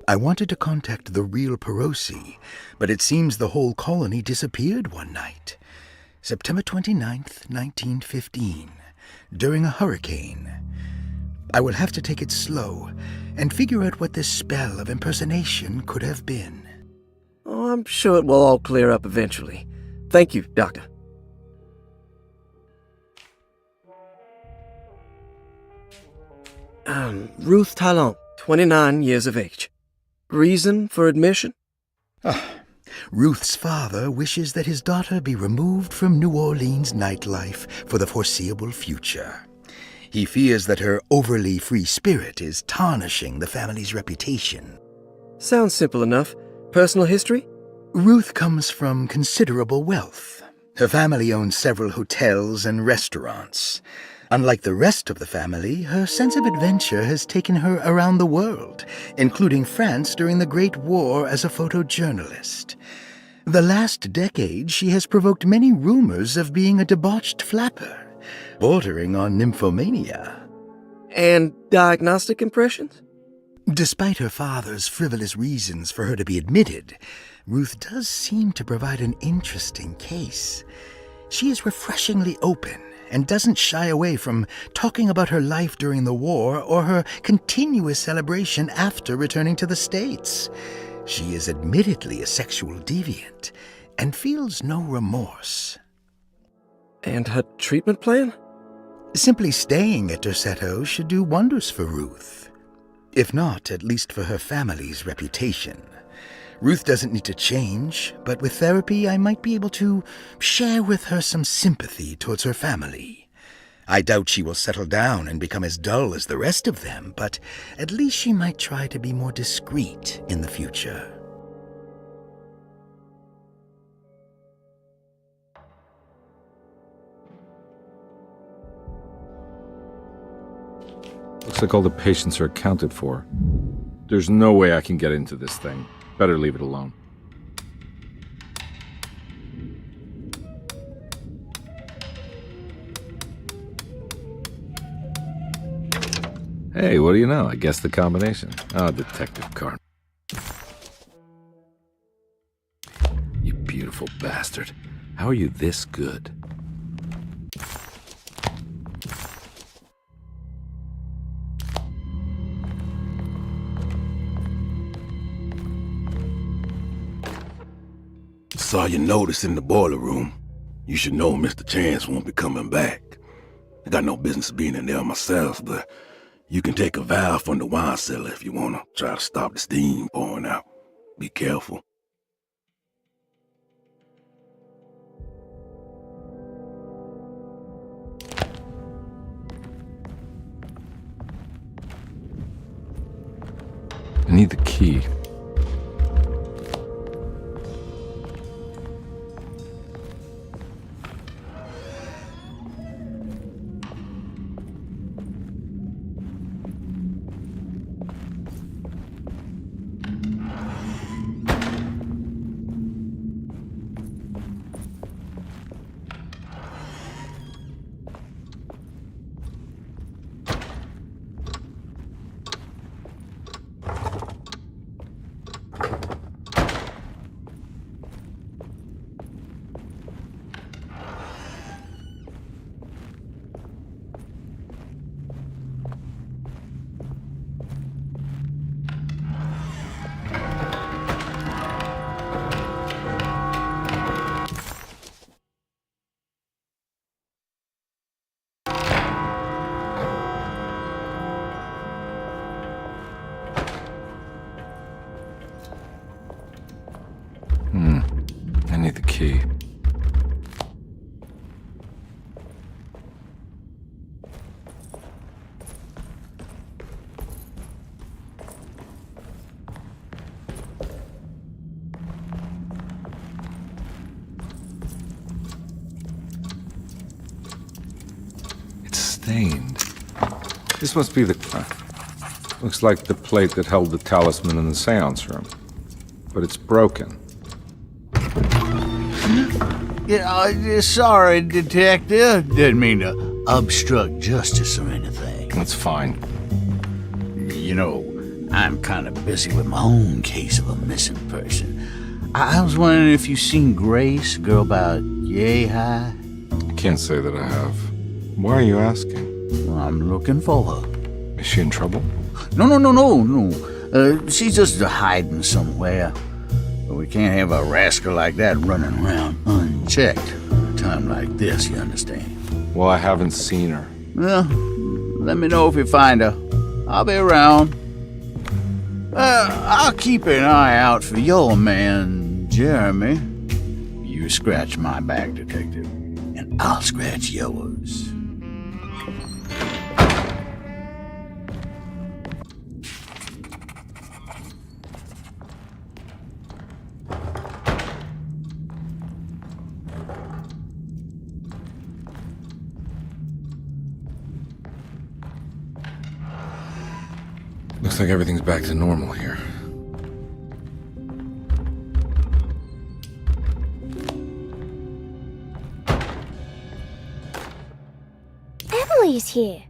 I wanted to contact the real Perosi, but it seems the whole colony disappeared one night. September 29th, 1915, during a hurricane. I will have to take it slow and figure out what this spell of impersonation could have been. Oh, I'm sure it will all clear up eventually. Thank you, Doctor. Ruth Talon, 29 years of age. Reason for admission? Ruth's father wishes that his daughter be removed from New Orleans nightlife for the foreseeable future. He fears that her overly free spirit is tarnishing the family's reputation. Sounds simple enough. Personal history? Ruth comes from considerable wealth. Her family owns several hotels and restaurants. Unlike the rest of the family, her sense of adventure has taken her around the world, including France during the Great War as a photojournalist. The last decade, she has provoked many rumors of being a debauched flapper, bordering on nymphomania. And diagnostic impressions? Despite her father's frivolous reasons for her to be admitted, Ruth does seem to provide an interesting case. She is refreshingly open and doesn't shy away from talking about her life during the war or her continuous celebration after returning to the States. She is admittedly a sexual deviant and feels no remorse. And her treatment plan? Simply staying at Dorsetto should do wonders for Ruth. If not, at least for her family's reputation. Ruth doesn't need to change, but with therapy I might be able to share with her some sympathy towards her family. I doubt she will settle down and become as dull as the rest of them, but at least she might try to be more discreet in the future. Looks like all the patients are accounted for. There's no way I can get into this thing. Better leave it alone. Hey, what do you know? I guessed the combination. Oh, Detective Carn. You beautiful bastard. How are you this good? Saw your notice in the boiler room. You should know Mr. Chance won't be coming back. I got no business being in there myself, but you can take a valve from the wine cellar if you want to try to stop the steam pouring out. Be careful. I need the key. I need the key. It's stained. This must be the... looks like the plate that held the talisman in the seance room. But it's broken. Sorry, Detective. Didn't mean to obstruct justice or anything. That's fine. You know, I'm kind of busy with my own case of a missing person. I was wondering if you've seen Grace, a girl about yay high? I can't say that I have. Why are you asking? Well, I'm looking for her. Is she in trouble? No. She's just hiding somewhere. But we can't have a rascal like that running around unchecked at a time like this, you understand? Well, I haven't seen her. Well, let me know if you find her. I'll be around. I'll keep an eye out for your man, Jeremy. You scratch my back, Detective, and I'll scratch yours. Looks like everything's back to normal here. Emily's here.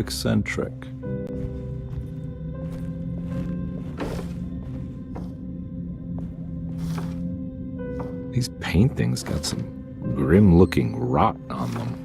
eccentric. These paintings got some grim-looking rot on them.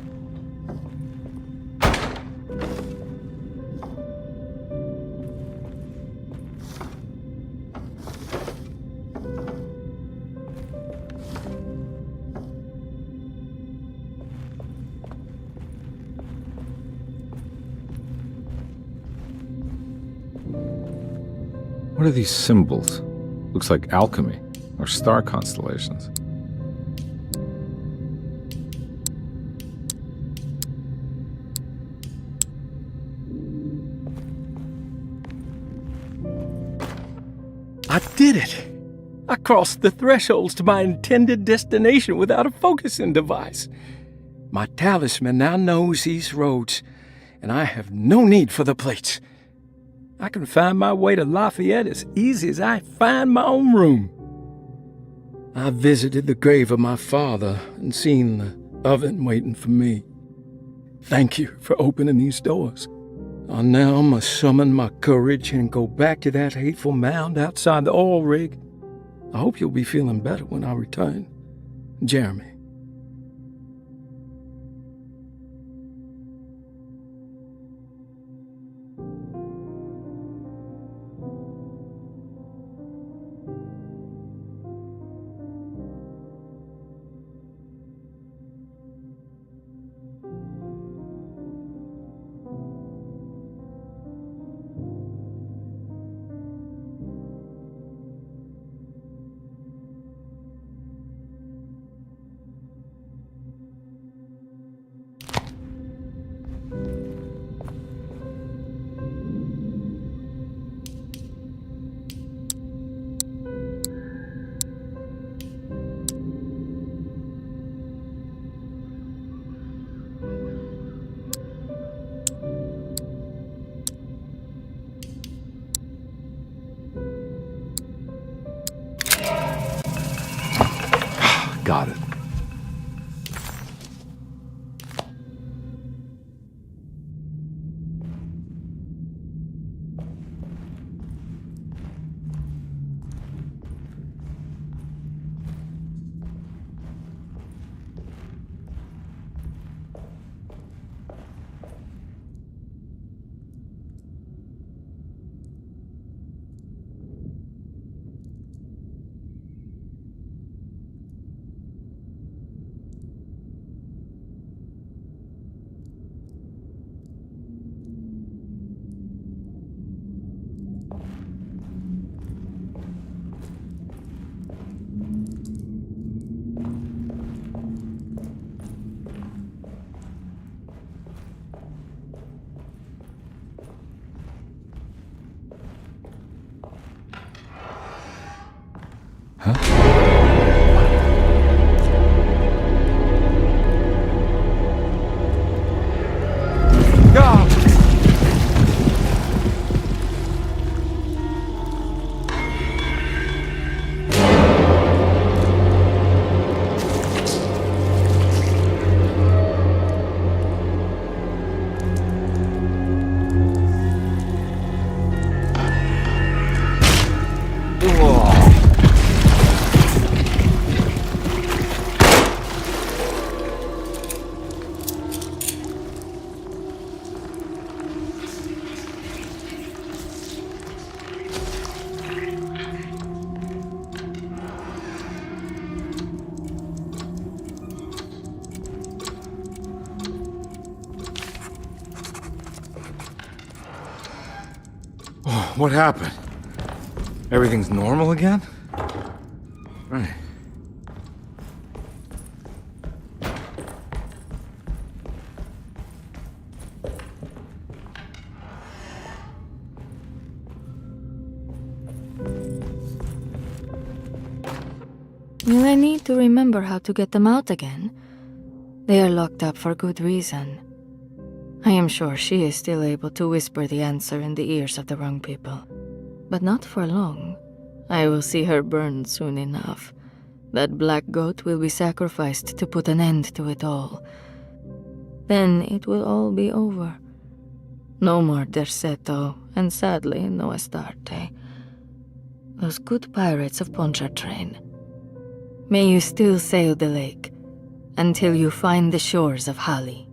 What are these symbols? Looks like alchemy or star constellations. I did it! I crossed the thresholds to my intended destination without a focusing device. My talisman now knows these roads, and I have no need for the plates. I can find my way to Lafayette as easy as I find my own room. I visited the grave of my father and seen the oven waiting for me. Thank you for opening these doors. I now must summon my courage and go back to that hateful mound outside the oil rig. I hope you'll be feeling better when I return. Jeremy. Got it. What happened? Everything's normal again? Right. Will I need to remember how to get them out again? They are locked up for good reason. I am sure she is still able to whisper the answer in the ears of the wrong people. But not for long. I will see her burned soon enough. That black goat will be sacrificed to put an end to it all. Then it will all be over. No more Derceto, and sadly, no Astarte. Those good pirates of Pontchartrain. May you still sail the lake, until you find the shores of Hali.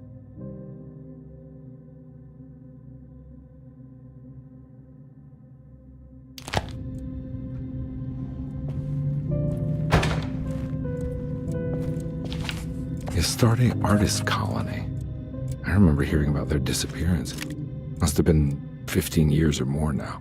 The Astarte Artist Colony. I remember hearing about their disappearance. Must have been 15 years or more now.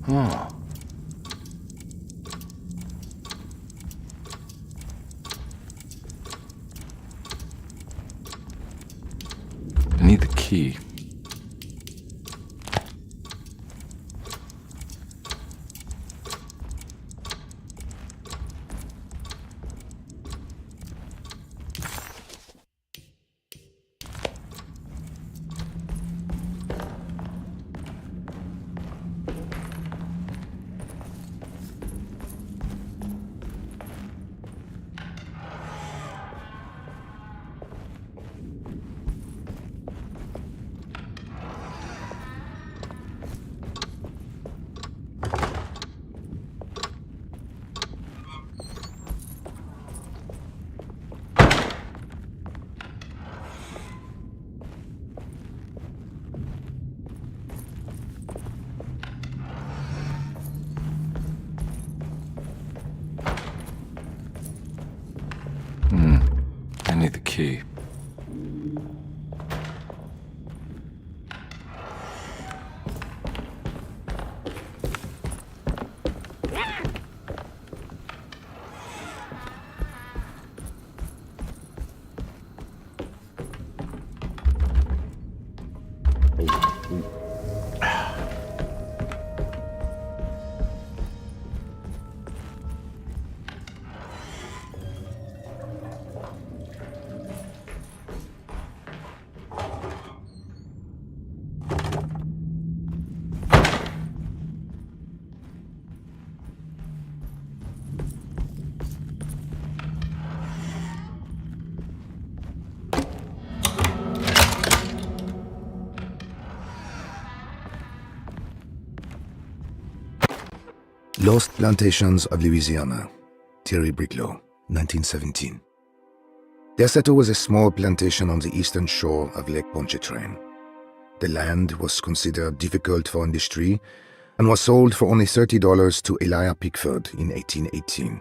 Oh. I need the key. I need the key. Lost Plantations of Louisiana, Thierry Briclot, 1917. Derceto was a small plantation on the eastern shore of Lake Pontchartrain. The land was considered difficult for industry and was sold for only $30 to Elijah Pickford in 1818.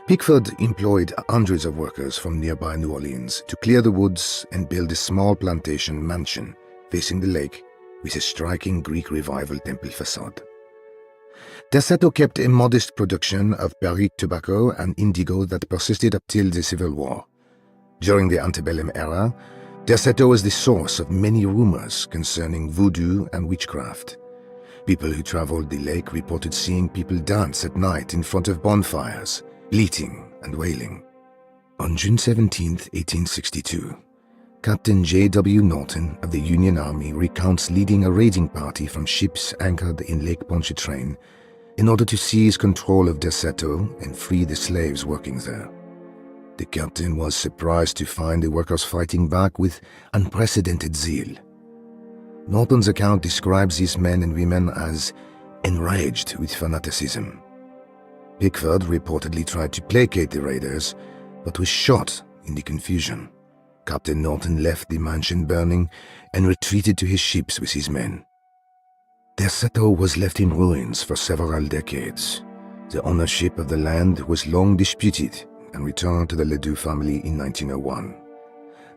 Pickford employed hundreds of workers from nearby New Orleans to clear the woods and build a small plantation mansion facing the lake with a striking Greek Revival temple facade. Derceto kept a modest production of barrique tobacco and indigo that persisted up till the Civil War. During the antebellum era, Derceto was the source of many rumors concerning voodoo and witchcraft. People who traveled the lake reported seeing people dance at night in front of bonfires, bleating and wailing. On June 17, 1862, Captain J.W. Norton of the Union Army recounts leading a raiding party from ships anchored in Lake Pontchartrain in order to seize control of Derceto and free the slaves working there. The captain was surprised to find the workers fighting back with unprecedented zeal. Norton's account describes these men and women as enraged with fanaticism. Pickford reportedly tried to placate the raiders, but was shot in the confusion. Captain Norton left the mansion burning and retreated to his ships with his men. Derceto was left in ruins for several decades. The ownership of the land was long disputed and returned to the Ledoux family in 1901.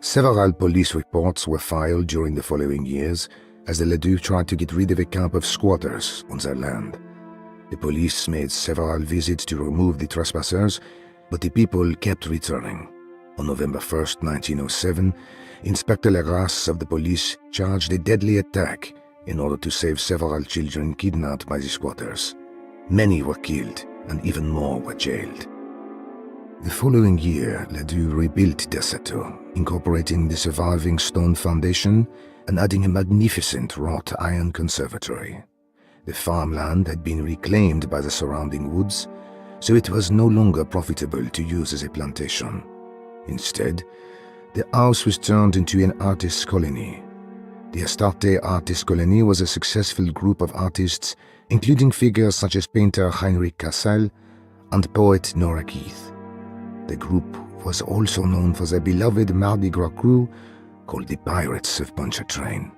Several police reports were filed during the following years as the Ledoux tried to get rid of a camp of squatters on their land. The police made several visits to remove the trespassers, but the people kept returning. On November 1, 1907, Inspector Legras of the police charged a deadly attack in order to save several children kidnapped by the squatters. Many were killed and even more were jailed. The following year, Ledoux rebuilt Derceto, incorporating the surviving stone foundation and adding a magnificent wrought iron conservatory. The farmland had been reclaimed by the surrounding woods, so it was no longer profitable to use as a plantation. Instead, the house was turned into an artist's colony. The Astarte Artist Colony was a successful group of artists, including figures such as painter Heinrich Cassel and poet Nora Keith. The group was also known for their beloved Mardi Gras crew called the Pirates of Pontchartrain.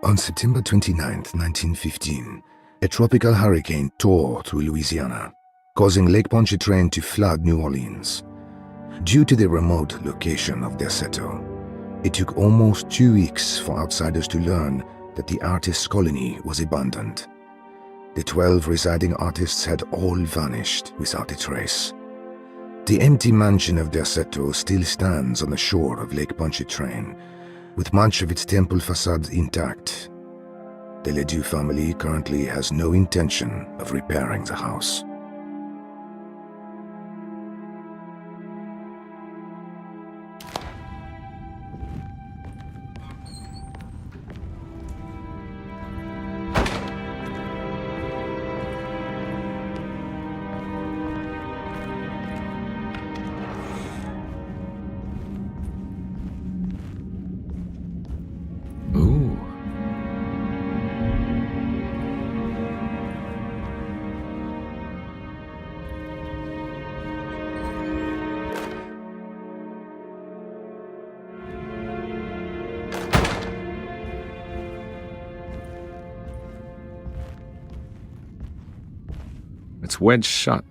On September 29, 1915, a tropical hurricane tore through Louisiana, causing Lake Pontchartrain to flood New Orleans. Due to the remote location of Derceto, it took almost 2 weeks for outsiders to learn that the artist's colony was abandoned. The 12 residing artists had all vanished without a trace. The empty mansion of Derceto still stands on the shore of Lake Pontchartrain, with much of its temple facade intact. The Ledoux family currently has no intention of repairing the house. It's wedged shut.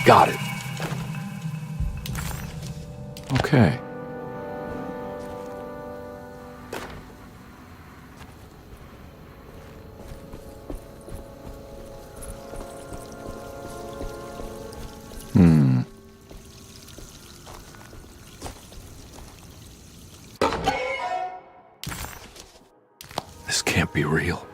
Got it. Okay. This can't be real.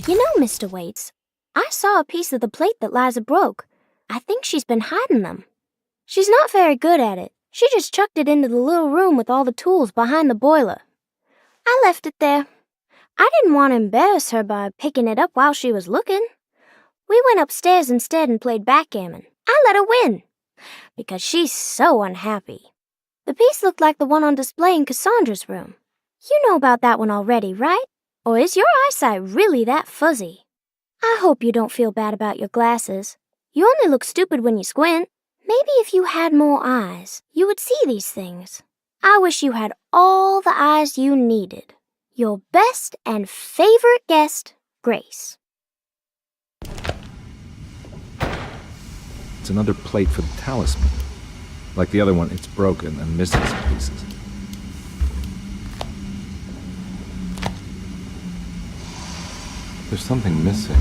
You know, Mr. Waits, I saw a piece of the plate that Liza broke. I think she's been hiding them. She's not very good at it. She just chucked it into the little room with all the tools behind the boiler. I left it there. I didn't want to embarrass her by picking it up while she was looking. We went upstairs instead and played backgammon. I let her win, because she's so unhappy. The piece looked like the one on display in Cassandra's room. You know about that one already, right? Or is your eyesight really that fuzzy? I hope you don't feel bad about your glasses. You only look stupid when you squint. Maybe if you had more eyes, you would see these things. I wish you had all the eyes you needed. Your best and favorite guest, Grace. It's another plate for the talisman. Like the other one, it's broken and missing some pieces. There's something missing.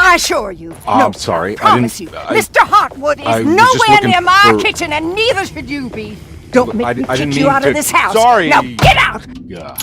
I assure you. I'm sorry. Promise you. Mr. Hartwood I is was just nowhere looking near my for- kitchen, and neither should you be. Don't make me I kick didn't you mean out to- of this house. Sorry. Now get out! Yeah.